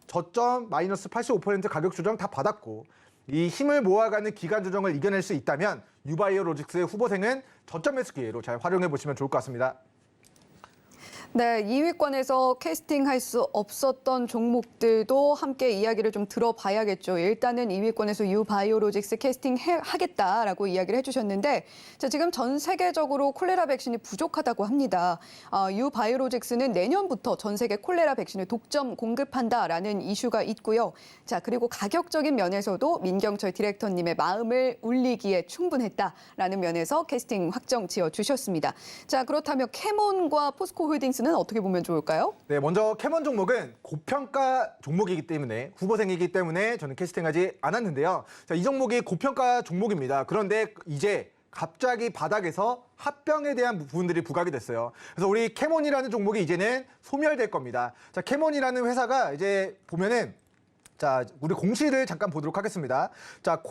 저점 마이너스 85% 가격 조정 다 받았고 이 힘을 모아가는 기간 조정을 이겨낼 수 있다면 유바이오 로직스의 후보생은 저점 매수 기회로 잘 활용해 보시면 좋을 것 같습니다. 네, 2위권에서 캐스팅할 수 없었던 종목들도 함께 이야기를 좀 들어봐야겠죠. 일단은 2위권에서 유바이오로직스 캐스팅하겠다라고 이야기를 해주셨는데 자, 지금 전 세계적으로 콜레라 백신이 부족하다고 합니다. 유바이오로직스는 내년부터 전 세계 콜레라 백신을 독점 공급한다라는 이슈가 있고요. 자, 그리고 가격적인 면에서도 민경철 디렉터님의 마음을 울리기에 충분했다라는 면에서 캐스팅 확정 지어주셨습니다. 자, 그렇다면 캐몬과 포스코홀딩스 는 어떻게 보면 좋을까요? 네, 먼저 캐몬 종목은 고평가 종목이기 때문에 후보생이기 때문에 저는 캐스팅하지 않았는데요. 자, 이 종목이 고평가 종목입니다. 그런데 이제 갑자기 바닥에서 합병에 대한 부분들이 부각이 됐어요. 그래서 우리 캐몬이라는 종목이 이제는 소멸될 겁니다. 자, 캐몬이라는 회사가 이제 보면은 자, 우리 공시를 잠깐 보도록 하겠습니다. 자,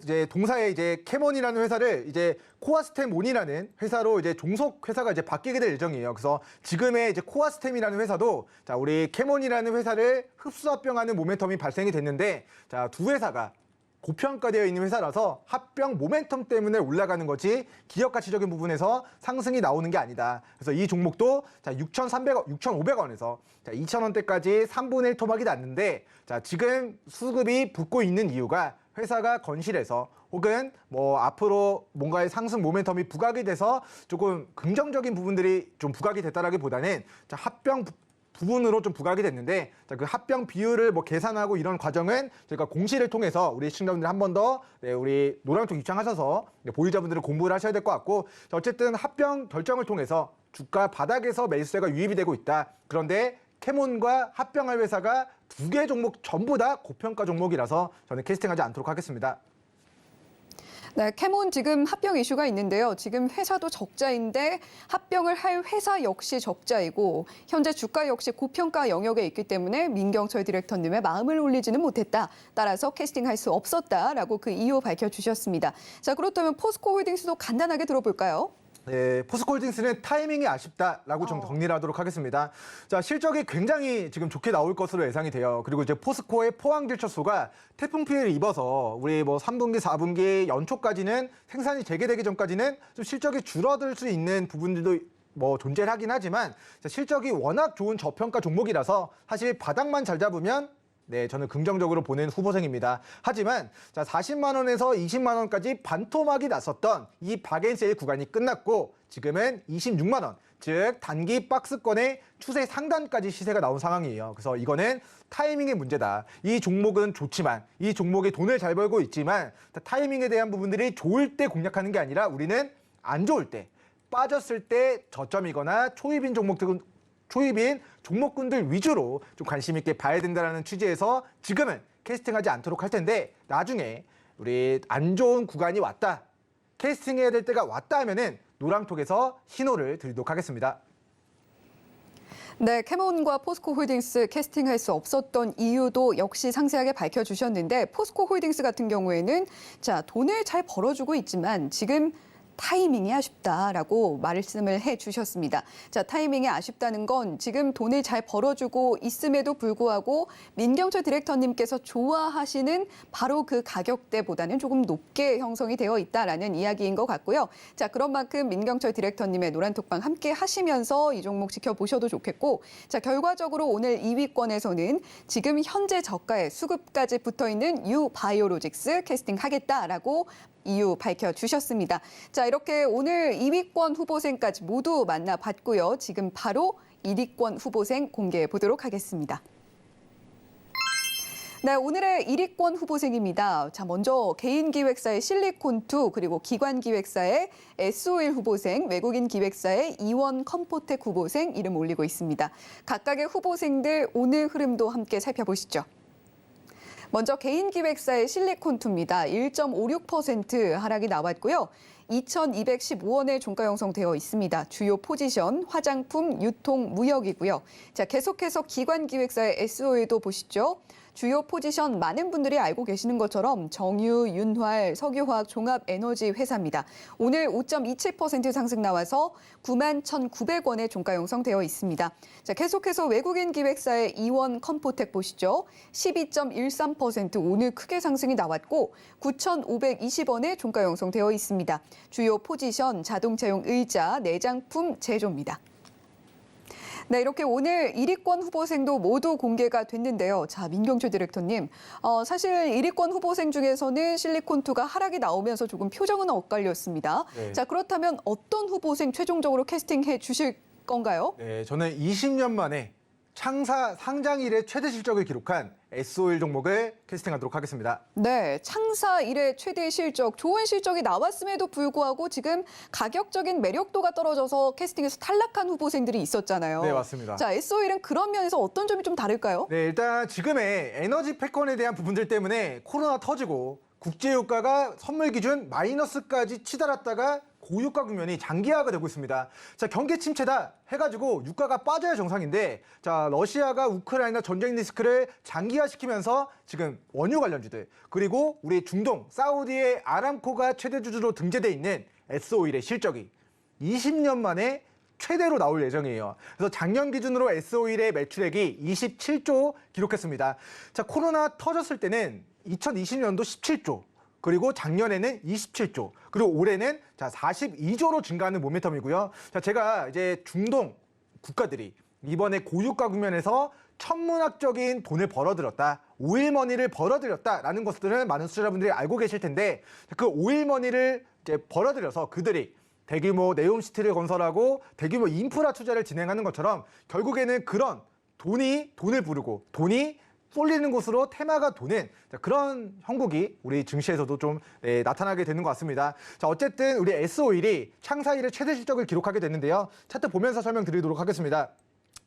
이제 동사의 이제 캐몬이라는 회사를 이제 코아스템온이라는 회사로 이제 종속 회사가 이제 바뀌게 될 예정이에요. 그래서 지금의 이제 코아스템이라는 회사도 자, 우리 캐몬이라는 회사를 흡수 합병하는 모멘텀이 발생이 됐는데 자, 두 회사가 고평가되어 있는 회사라서 합병 모멘텀 때문에 올라가는 거지 기업 가치적인 부분에서 상승이 나오는 게 아니다. 그래서 이 종목도 자, 6,300원, 6,500원에서 자, 2,000원대까지 3분의 1 토막이 났는데 자, 지금 수급이 붙고 있는 이유가 회사가 건실해서 혹은 뭐 앞으로 뭔가의 상승 모멘텀이 부각이 돼서 조금 긍정적인 부분들이 좀 부각이 됐다라기보다는 자, 합병 부분으로 좀 부각이 됐는데 자, 그 합병 비율을 뭐 계산하고 이런 과정은 저희가 공시를 통해서 우리 시청자분들 한 번 더 네, 우리 노란통 입장하셔서 네, 보유자분들은 공부를 하셔야 될 것 같고 자, 어쨌든 합병 결정을 통해서 주가 바닥에서 매수세가 유입이 되고 있다. 그런데 캐몬과 합병할 회사가 두 개 종목 전부 다 고평가 종목이라서 저는 캐스팅하지 않도록 하겠습니다. 네, 캐몬 지금 합병 이슈가 있는데요. 지금 회사도 적자인데 합병을 할 회사 역시 적자이고 현재 주가 역시 고평가 영역에 있기 때문에 민경철 디렉터님의 마음을 울리지는 못했다. 따라서 캐스팅할 수 없었다라고 그 이유 밝혀주셨습니다. 자, 그렇다면 포스코홀딩스도 간단하게 들어볼까요? 네, 포스코홀딩스는 타이밍이 아쉽다라고 좀 정리를 하도록 하겠습니다. 자, 실적이 굉장히 지금 좋게 나올 것으로 예상이 돼요. 그리고 이제 포스코의 포항질처소가 태풍 피해를 입어서 우리 뭐 3분기, 4분기 연초까지는 생산이 재개되기 전까지는 좀 실적이 줄어들 수 있는 부분들도 뭐 존재를 하긴 하지만 자, 실적이 워낙 좋은 저평가 종목이라서 사실 바닥만 잘 잡으면 네, 저는 긍정적으로 보는 후보생입니다. 하지만 자, 40만 원에서 20만 원까지 반토막이 났었던 이 박앤세일 구간이 끝났고 지금은 26만 원, 즉 단기 박스권의 추세 상단까지 시세가 나온 상황이에요. 그래서 이거는 타이밍의 문제다. 이 종목은 좋지만 이 종목이 돈을 잘 벌고 있지만 타이밍에 대한 부분들이 좋을 때 공략하는 게 아니라 우리는 안 좋을 때 빠졌을 때 저점이거나 초입인 종목군들 위주로 좀 관심 있게 봐야 된다는 취지에서 지금은 캐스팅하지 않도록 할 텐데 나중에 우리 안 좋은 구간이 왔다, 캐스팅해야 될 때가 왔다 하면은 노랑톡에서 신호를 드리도록 하겠습니다. 네, 캐몬과 포스코홀딩스 캐스팅할 수 없었던 이유도 역시 상세하게 밝혀주셨는데 포스코홀딩스 같은 경우에는 자, 돈을 잘 벌어주고 있지만 지금 타이밍이 아쉽다라고 말씀을 해주셨습니다. 자, 타이밍이 아쉽다는 건 지금 돈을 잘 벌어주고 있음에도 불구하고 민경철 디렉터님께서 좋아하시는 바로 그 가격대보다는 조금 높게 형성이 되어 있다라는 이야기인 것 같고요. 자, 그런 만큼 민경철 디렉터님의 노란톡방 함께 하시면서 이 종목 지켜보셔도 좋겠고, 자, 결과적으로 오늘 2위권에서는 지금 현재 저가에 수급까지 붙어있는 유바이오로직스 캐스팅하겠다라고 이유 밝혀주셨습니다. 자, 이렇게 오늘 2위권 후보생까지 모두 만나봤고요. 지금 바로 1위권 후보생 공개해 보도록 하겠습니다. 네, 오늘의 1위권 후보생입니다. 자, 먼저 개인 기획사의 실리콘2 그리고 기관 기획사의 SO일 후보생, 외국인 기획사의 이원 컴포텍 후보생 이름 올리고 있습니다. 각각의 후보생들 오늘 흐름도 함께 살펴보시죠. 먼저 개인 기획사의 실리콘2입니다. 1.56% 하락이 나왔고요. 2,215원에 종가 형성되어 있습니다. 주요 포지션 화장품, 유통, 무역이고요. 자, 계속해서 기관 기획사의 SO일도 보시죠. 주요 포지션 많은 분들이 알고 계시는 것처럼 정유, 윤활, 석유화학, 종합에너지 회사입니다. 오늘 5.27% 상승 나와서 91,900원에 종가 형성되어 있습니다. 자, 계속해서 외국인 기획사의 이원 컴포텍 보시죠. 12.13% 오늘 크게 상승이 나왔고 9,520원에 종가 형성되어 있습니다. 주요 포지션 자동차용 의자, 내장품, 제조입니다. 네, 이렇게 오늘 1위권 후보생도 모두 공개가 됐는데요. 자, 민경철 디렉터님, 사실 1위권 후보생 중에서는 실리콘2가 하락이 나오면서 조금 표정은 엇갈렸습니다. 네. 자, 그렇다면 어떤 후보생 최종적으로 캐스팅해 주실 건가요? 네, 저는 20년 만에 창사 상장 이래 최대 실적을 기록한 SO일 종목을 캐스팅하도록 하겠습니다. 네, 창사 이래 최대 실적, 좋은 실적이 나왔음에도 불구하고 지금 가격적인 매력도가 떨어져서 캐스팅에서 탈락한 후보생들이 있었잖아요. 네, 맞습니다. 자, SO일은 그런 면에서 어떤 점이 좀 다를까요? 네, 일단 지금의 에너지 패권에 대한 부분들 때문에 코로나 터지고 국제유가가 선물 기준 마이너스까지 치달았다가 고유가 국면이 장기화가 되고 있습니다. 자, 경기 침체다 해가지고 유가가 빠져야 정상인데, 자, 러시아가 우크라이나 전쟁 리스크를 장기화시키면서 지금 원유 관련주들, 그리고 우리 중동 사우디의 아람코가 최대 주주로 등재돼 있는 SO일의 실적이 20년 만에 최대로 나올 예정이에요. 그래서 작년 기준으로 SO일의 매출액이 27조 기록했습니다. 자, 코로나 터졌을 때는 2020년도 17조, 그리고 작년에는 27조, 그리고 올해는 자 42조로 증가하는 모멘텀이고요. 자, 제가 이제 중동 국가들이 이번에 고유가 국면에서 천문학적인 돈을 벌어들였다, 오일머니를 벌어들였다라는 것들은 많은 투자자분들이 알고 계실 텐데, 그 오일머니를 이제 벌어들여서 그들이 대규모 네옴시티를 건설하고 대규모 인프라 투자를 진행하는 것처럼 결국에는 그런 돈을 부르고 돈이 쏠리는 곳으로 테마가 도는 그런 형국이 우리 증시에서도 좀 나타나게 되는 것 같습니다. 자, 어쨌든 우리 SO일이 창사 이래 최대 실적을 기록하게 됐는데요. 차트 보면서 설명드리도록 하겠습니다.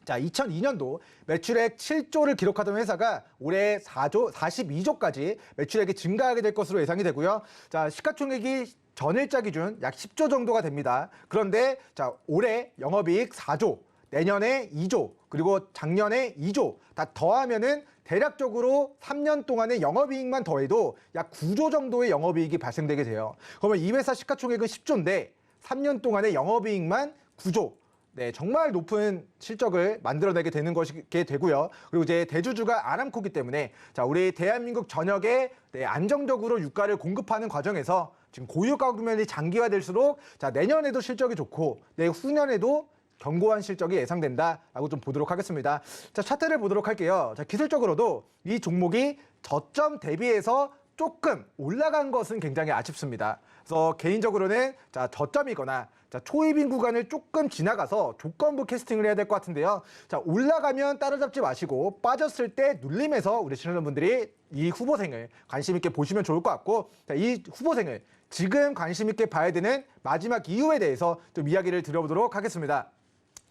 자, 2002년도 매출액 7조를 기록하던 회사가 올해 42조까지 매출액이 증가하게 될 것으로 예상이 되고요. 자, 시가총액이 전일자 기준 약 10조 정도가 됩니다. 그런데 자, 올해 영업이익 4조, 내년에 2조, 그리고 작년에 2조 다 더하면은 대략적으로 3년 동안의 영업이익만 더해도 약 9조 정도의 영업이익이 발생되게 돼요. 그러면 이 회사 시가총액은 10조인데 3년 동안의 영업이익만 9조. 네, 정말 높은 실적을 만들어내게 되는 것이게 되고요. 그리고 이제 대주주가 아람코기 때문에 자, 우리 대한민국 전역에 안정적으로 유가를 공급하는 과정에서 지금 고유가 국면이 장기화될수록 자, 내년에도 실적이 좋고 후년에도 견고한 실적이 예상된다라고 좀 보도록 하겠습니다. 자, 차트를 보도록 할게요. 자, 기술적으로도 이 종목이 저점 대비해서 조금 올라간 것은 굉장히 아쉽습니다. 그래서 개인적으로는 자, 저점이거나 자, 초입인 구간을 조금 지나가서 조건부 캐스팅을 해야 될 것 같은데요. 자, 올라가면 따라잡지 마시고 빠졌을 때 눌림에서 우리 시청자분들이 이 후보생을 관심 있게 보시면 좋을 것 같고, 자, 이 후보생을 지금 관심 있게 봐야 되는 마지막 이유에 대해서 좀 이야기를 드려보도록 하겠습니다.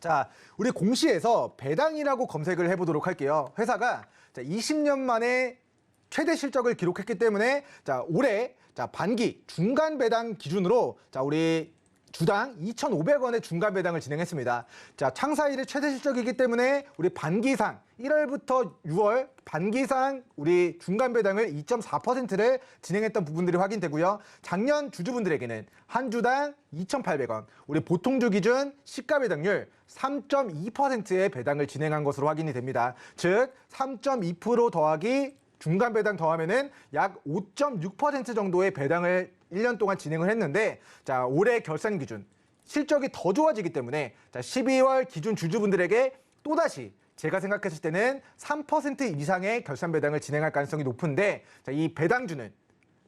자, 우리 공시에서 배당이라고 검색을 해보도록 할게요. 회사가 자, 20년 만에 최대 실적을 기록했기 때문에 자, 올해 자, 반기 중간 배당 기준으로 자, 우리 주당 2,500원의 중간 배당을 진행했습니다. 자, 창사 이래 최대 실적이기 때문에 우리 반기상 1월부터 6월 반기상 우리 중간 배당을 2.4%를 진행했던 부분들이 확인되고요. 작년 주주분들에게는 한 주당 2,800원, 우리 보통주 기준 시가 배당률 3.2%의 배당을 진행한 것으로 확인이 됩니다. 즉 3.2% 더하기 중간 배당 더하면은 약 5.6% 정도의 배당을 1년 동안 진행을 했는데, 자, 올해 결산 기준 실적이 더 좋아지기 때문에 자, 12월 기준 주주분들에게 또다시 제가 생각했을 때는 3% 이상의 결산 배당을 진행할 가능성이 높은데, 자, 이 배당주는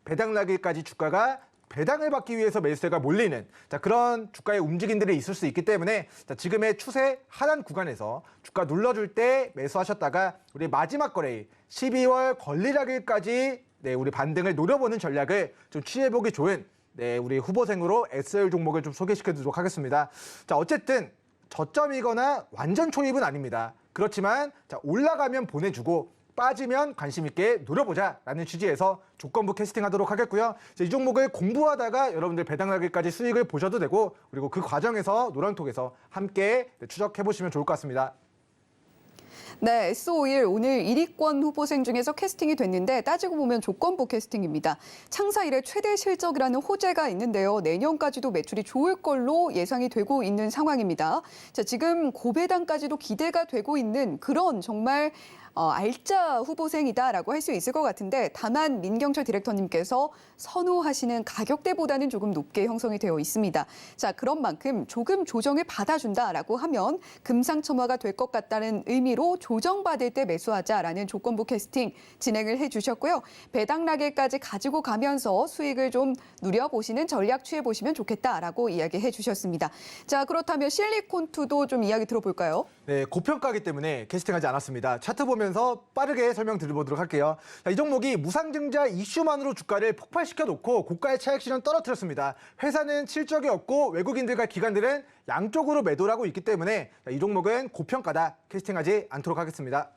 배당 나기까지 주가가 배당을 받기 위해서 매수세가 몰리는 자, 그런 주가의 움직임들이 있을 수 있기 때문에 자, 지금의 추세 하단 구간에서 주가 눌러줄 때 매수하셨다가 우리 마지막 거래일 12월 권리락일까지 네, 우리 반등을 노려보는 전략을 좀 취해보기 좋은 네, 우리 후보생으로 SL 종목을 좀 소개시켜드리도록 하겠습니다. 자, 어쨌든 저점이거나 완전 초입은 아닙니다. 그렇지만 자, 올라가면 보내주고 빠지면 관심 있게 노려보자라는 취지에서 조건부 캐스팅하도록 하겠고요. 이 종목을 공부하다가 여러분들 배당나기까지 수익을 보셔도 되고, 그리고 그 과정에서 노랑톡에서 함께 추적해 보시면 좋을 것 같습니다. 네, S51 오늘 1위권 후보생 중에서 캐스팅이 됐는데 따지고 보면 조건부 캐스팅입니다. 창사 이래 최대 실적이라는 호재가 있는데요. 내년까지도 매출이 좋을 걸로 예상이 되고 있는 상황입니다. 자, 지금 고배당까지도 기대가 되고 있는 그런 정말 알짜 후보생이다라고 할 수 있을 것 같은데, 다만 민경철 디렉터님께서 선호하시는 가격대보다는 조금 높게 형성이 되어 있습니다. 자, 그런 만큼 조금 조정을 받아준다라고 하면 금상첨화가 될 것 같다는 의미로 조정받을 때 매수하자라는 조건부 캐스팅 진행을 해주셨고요. 배당 라겔까지 가지고 가면서 수익을 좀 누려보시는 전략 취해보시면 좋겠다라고 이야기해 주셨습니다. 자, 그렇다면 실리콘2도 좀 이야기 들어볼까요? 네, 고평가이기 때문에 캐스팅하지 않았습니다. 차트 보면서 빠르게 설명드려보도록 할게요. 자, 이 종목이 무상증자 이슈만으로 주가를 폭발시켜 놓고 고가의 차익 실현 떨어뜨렸습니다. 회사는 실적이 없고 외국인들과 기관들은 양쪽으로 매도를 하고 있기 때문에 이 종목은 고평가다, 캐스팅하지 않도록 하겠습니다.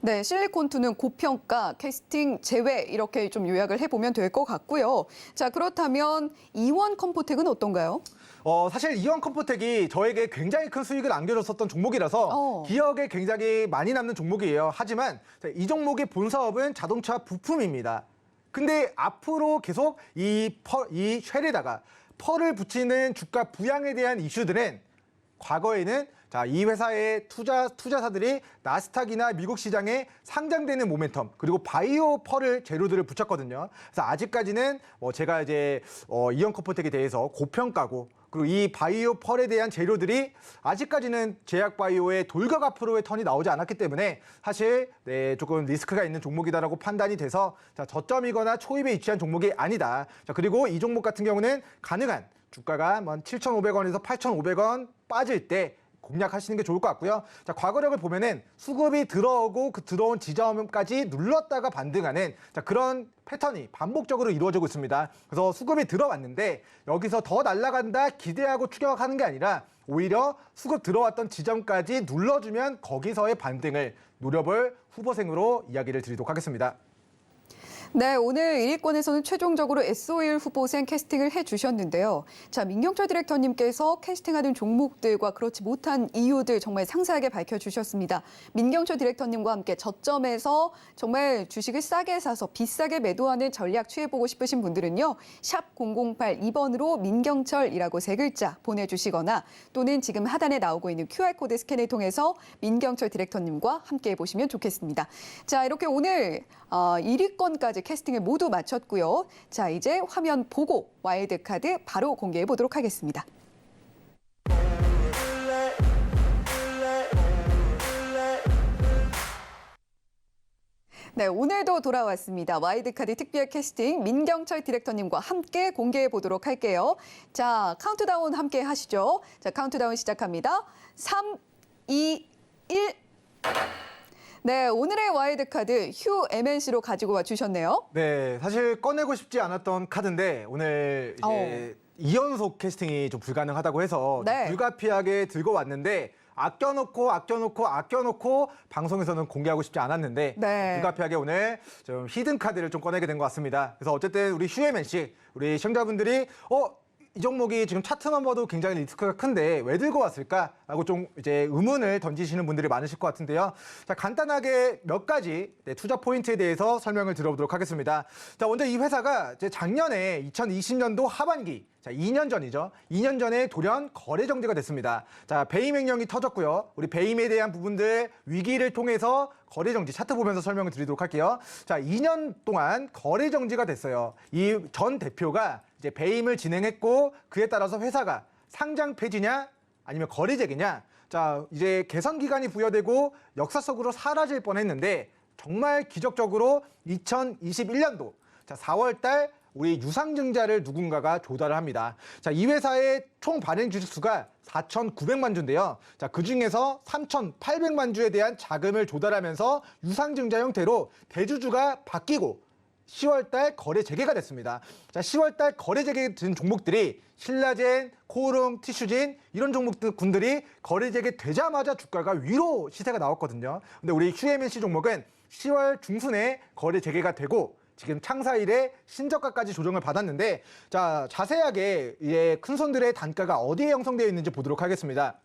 네, 실리콘2는 고평가, 캐스팅 제외 이렇게 좀 요약을 해보면 될 것 같고요. 자, 그렇다면 이원 컴포텍은 어떤가요? 사실 이원 컴포텍이 저에게 굉장히 큰 수익을 안겨줬었던 종목이라서 기억에 굉장히 많이 남는 종목이에요. 하지만 이 종목의 본 사업은 자동차 부품입니다. 근데 앞으로 계속 이 쉘에다가 펄을 붙이는 주가 부양에 대한 이슈들은 과거에는 자, 이 회사의 투자사들이 나스닥이나 미국 시장에 상장되는 모멘텀, 그리고 바이오 펄을 재료들을 붙였거든요. 그래서 아직까지는 제가 이제 이원 컴포텍에 대해서 고평가고, 그리고 이 바이오 펄에 대한 재료들이 아직까지는 제약 바이오의 돌격 앞으로의 턴이 나오지 않았기 때문에 사실 네, 조금 리스크가 있는 종목이다라고 판단이 돼서 자, 저점이거나 초입에 위치한 종목이 아니다. 자, 그리고 이 종목 같은 경우는 가능한 주가가 7,500원에서 8,500원 빠질 때 공략하시는 게 좋을 것 같고요. 자, 과거력을 보면은 수급이 들어오고 그 들어온 지점까지 눌렀다가 반등하는 자, 그런 패턴이 반복적으로 이루어지고 있습니다. 그래서 수급이 들어왔는데 여기서 더 날아간다 기대하고 추격하는 게 아니라 오히려 수급 들어왔던 지점까지 눌러주면 거기서의 반등을 노려볼 후보생으로 이야기를 드리도록 하겠습니다. 네, 오늘 1위권에서는 최종적으로 SO일 후보생 캐스팅을 해주셨는데요. 자, 민경철 디렉터님께서 캐스팅하는 종목들과 그렇지 못한 이유들 정말 상세하게 밝혀주셨습니다. 민경철 디렉터님과 함께 저점에서 정말 주식을 싸게 사서 비싸게 매도하는 전략 취해보고 싶으신 분들은요. 샵 0082번으로 민경철이라고 3글자 보내주시거나 또는 지금 하단에 나오고 있는 QR코드 스캔을 통해서 민경철 디렉터님과 함께 해보시면 좋겠습니다. 자, 이렇게 오늘 1위권까지 캐스팅을 모두 마쳤고요. 자, 이제 화면 보고 와일드카드 바로 공개해 보도록 하겠습니다. 네, 오늘도 돌아왔습니다. 와일드카드 특별 캐스팅 민경철 디렉터님과 함께 공개해 보도록 할게요. 자, 카운트다운 함께 하시죠. 자, 카운트다운 시작합니다. 3, 2, 1. 네, 오늘의 와일드카드 휴 MNC로 가지고 와 주셨네요. 네, 사실 꺼내고 싶지 않았던 카드인데 오늘 이제 2연속 캐스팅이 좀 불가능하다고 해서 네. 불가피하게 들고 왔는데 아껴놓고 방송에서는 공개하고 싶지 않았는데 네. 불가피하게 오늘 좀 히든 카드를 좀 꺼내게 된 것 같습니다. 그래서 어쨌든 우리 휴 MNC 우리 시청자분들이 이 종목이 지금 차트만 봐도 굉장히 리스크가 큰데 왜 들고 왔을까라고 좀 이제 의문을 던지시는 분들이 많으실 것 같은데요. 자, 간단하게 몇 가지 투자 포인트에 대해서 설명을 들어보도록 하겠습니다. 자, 먼저 이 회사가 이제 작년에 2020년도 하반기, 자, 2년 전이죠. 2년 전에 돌연 거래 정지가 됐습니다. 자, 배임 횡령이 터졌고요. 우리 배임에 대한 부분들 위기를 통해서 거래 정지 차트 보면서 설명을 드리도록 할게요. 자, 2년 동안 거래 정지가 됐어요. 이 전 대표가 이제 배임을 진행했고 그에 따라서 회사가 상장 폐지냐 아니면 거래 재개냐. 자, 이제 개선 기간이 부여되고 역사 속으로 사라질 뻔했는데 정말 기적적으로 2021년도 자, 4월 달 우리 유상증자를 누군가가 조달을 합니다. 자, 이 회사의 총 발행 주식수가 4,900만 주인데요. 자, 그 중에서 3,800만 주에 대한 자금을 조달하면서 유상증자 형태로 대주주가 바뀌고 10월 달 거래 재개가 됐습니다. 자, 10월 달 거래 재개된 종목들이 신라젠, 코오롱, 티슈진 이런 종목군들이 거래 재개되자마자 주가가 위로 시세가 나왔거든요. 근데 우리 QMNC 종목은 10월 중순에 거래 재개가 되고 지금 창사 이래 신저가까지 조정을 받았는데 자, 자세하게 이제 큰 손들의 단가가 어디에 형성되어 있는지 보도록 하겠습니다.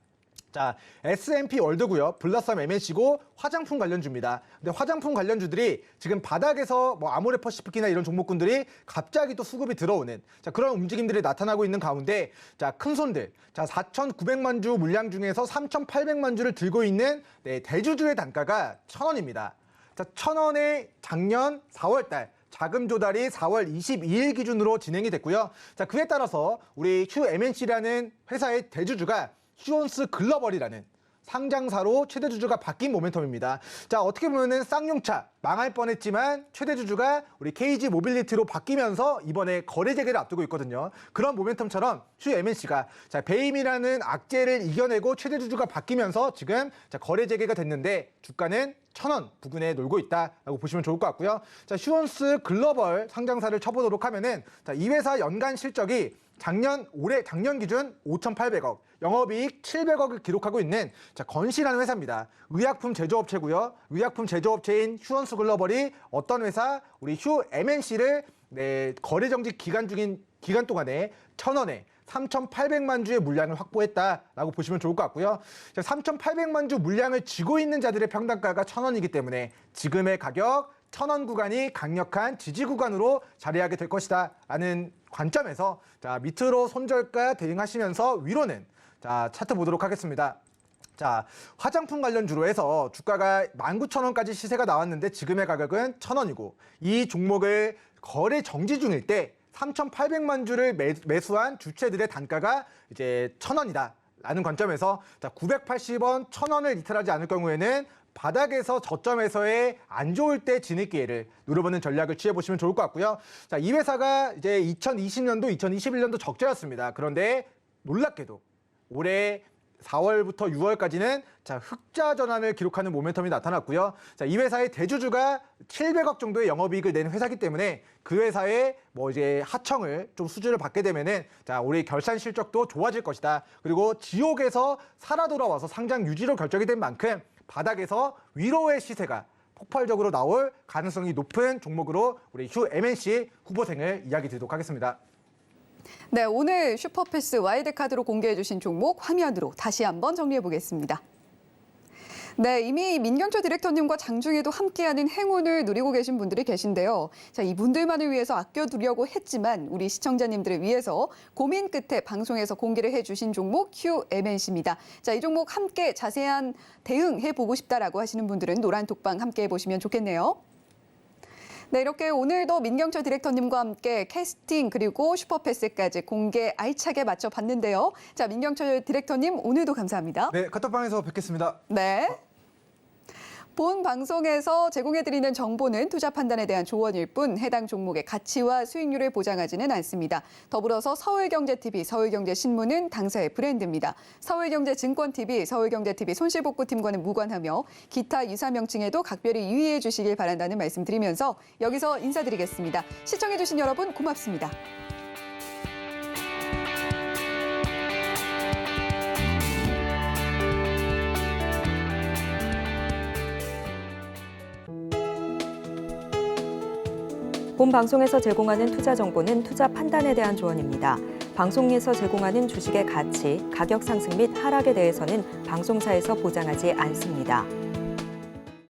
자, S&P 월드고요. 블라썸 MNC고 화장품 관련주입니다. 근데 화장품 관련주들이 지금 바닥에서 뭐 아모레퍼시픽이나 이런 종목군들이 갑자기 또 수급이 들어오는 자, 그런 움직임들이 나타나고 있는 가운데 자, 큰 손들. 자, 4,900만 주 물량 중에서 3,800만 주를 들고 있는 대주주의 단가가 1,000원입니다. 자, 1,000원에 작년 4월 달 자금 조달이 4월 22일 기준으로 진행이 됐고요. 자, 그에 따라서 우리 휴 MNC라는 회사의 대주주가 휴원스 글로벌이라는 상장사로 최대 주주가 바뀐 모멘텀입니다. 자, 어떻게 보면은 쌍용차 망할 뻔했지만 최대 주주가 우리 KG 모빌리티로 바뀌면서 이번에 거래 재개를 앞두고 있거든요. 그런 모멘텀처럼 휴 MNC가 자, 배임이라는 악재를 이겨내고 최대 주주가 바뀌면서 지금 자, 거래 재개가 됐는데 주가는 1,000원 부근에 놀고 있다라고 보시면 좋을 것 같고요. 자, 휴원스 글로벌 상장사를 쳐보도록 하면은 자, 이 회사 연간 실적이 작년 기준 5,800억, 영업이익 700억을 기록하고 있는 자, 건실한 회사입니다. 의약품 제조업체고요. 의약품 제조업체인 휴원스 글로벌이 어떤 회사? 우리 휴 MNC를 거래 정지 기간 동안에 1,000원에 3,800만 주의 물량을 확보했다라고 보시면 좋을 것 같고요. 3,800만 주 물량을 쥐고 있는 자들의 평단가가 1,000원이기 때문에 지금의 가격 1,000원 구간이 강력한 지지 구간으로 자리하게 될 것이다 라는 관점에서 자, 밑으로 손절가 대응하시면서 위로는 자, 차트 보도록 하겠습니다. 자, 화장품 관련주로 해서 주가가 19,000원까지 시세가 나왔는데 지금의 가격은 1,000원이고 이 종목을 거래 정지 중일 때 3,800만 주를 매수한 주체들의 단가가 이제 1,000원이다 라는 관점에서 자, 980원, 1,000원을 이탈하지 않을 경우에는 바닥에서 저점에서의 안 좋을 때 진입 기회를 노려보는 전략을 취해보시면 좋을 것 같고요. 자, 이 회사가 이제 2020년도, 2021년도 적자였습니다. 그런데 놀랍게도 올해 4월부터 6월까지는 자, 흑자 전환을 기록하는 모멘텀이 나타났고요. 자, 이 회사의 대주주가 700억 정도의 영업이익을 낸 회사이기 때문에 그 회사의 뭐 이제 하청을 좀 수주를 받게 되면은 자, 우리 결산 실적도 좋아질 것이다. 그리고 지옥에서 살아 돌아와서 상장 유지로 결정이 된 만큼 바닥에서 위로의 시세가 폭발적으로 나올 가능성이 높은 종목으로 우리 휴 MNC 후보생을 이야기 드리도록 하겠습니다. 네, 오늘 슈퍼패스 와일드카드로 공개해 주신 종목 화면으로 다시 한번 정리해 보겠습니다. 네, 이미 민경철 디렉터님과 장중에도 함께하는 행운을 누리고 계신 분들이 계신데요. 자, 이분들만을 위해서 아껴두려고 했지만 우리 시청자님들을 위해서 고민 끝에 방송에서 공개를 해주신 종목 QMNC입니다. 자, 이 종목 함께 자세한 대응해보고 싶다라고 하시는 분들은 노란 톡방 함께 해보시면 좋겠네요. 네, 이렇게 오늘도 민경철 디렉터님과 함께 캐스팅 그리고 슈퍼패스까지 공개 알차게 맞춰봤는데요. 자, 민경철 디렉터님 오늘도 감사합니다. 네, 카톡방에서 뵙겠습니다. 네. 본 방송에서 제공해드리는 정보는 투자 판단에 대한 조언일 뿐 해당 종목의 가치와 수익률을 보장하지는 않습니다. 더불어서 서울경제TV, 서울경제신문은 당사의 브랜드입니다. 서울경제증권TV, 서울경제TV 손실복구팀과는 무관하며 기타 유사 명칭에도 각별히 유의해 주시길 바란다는 말씀드리면서 여기서 인사드리겠습니다. 시청해주신 여러분 고맙습니다. 본 방송에서 제공하는 투자 정보는 투자 판단에 대한 조언입니다. 방송에서 제공하는 주식의 가치, 가격 상승 및 하락에 대해서는 방송사에서 보장하지 않습니다.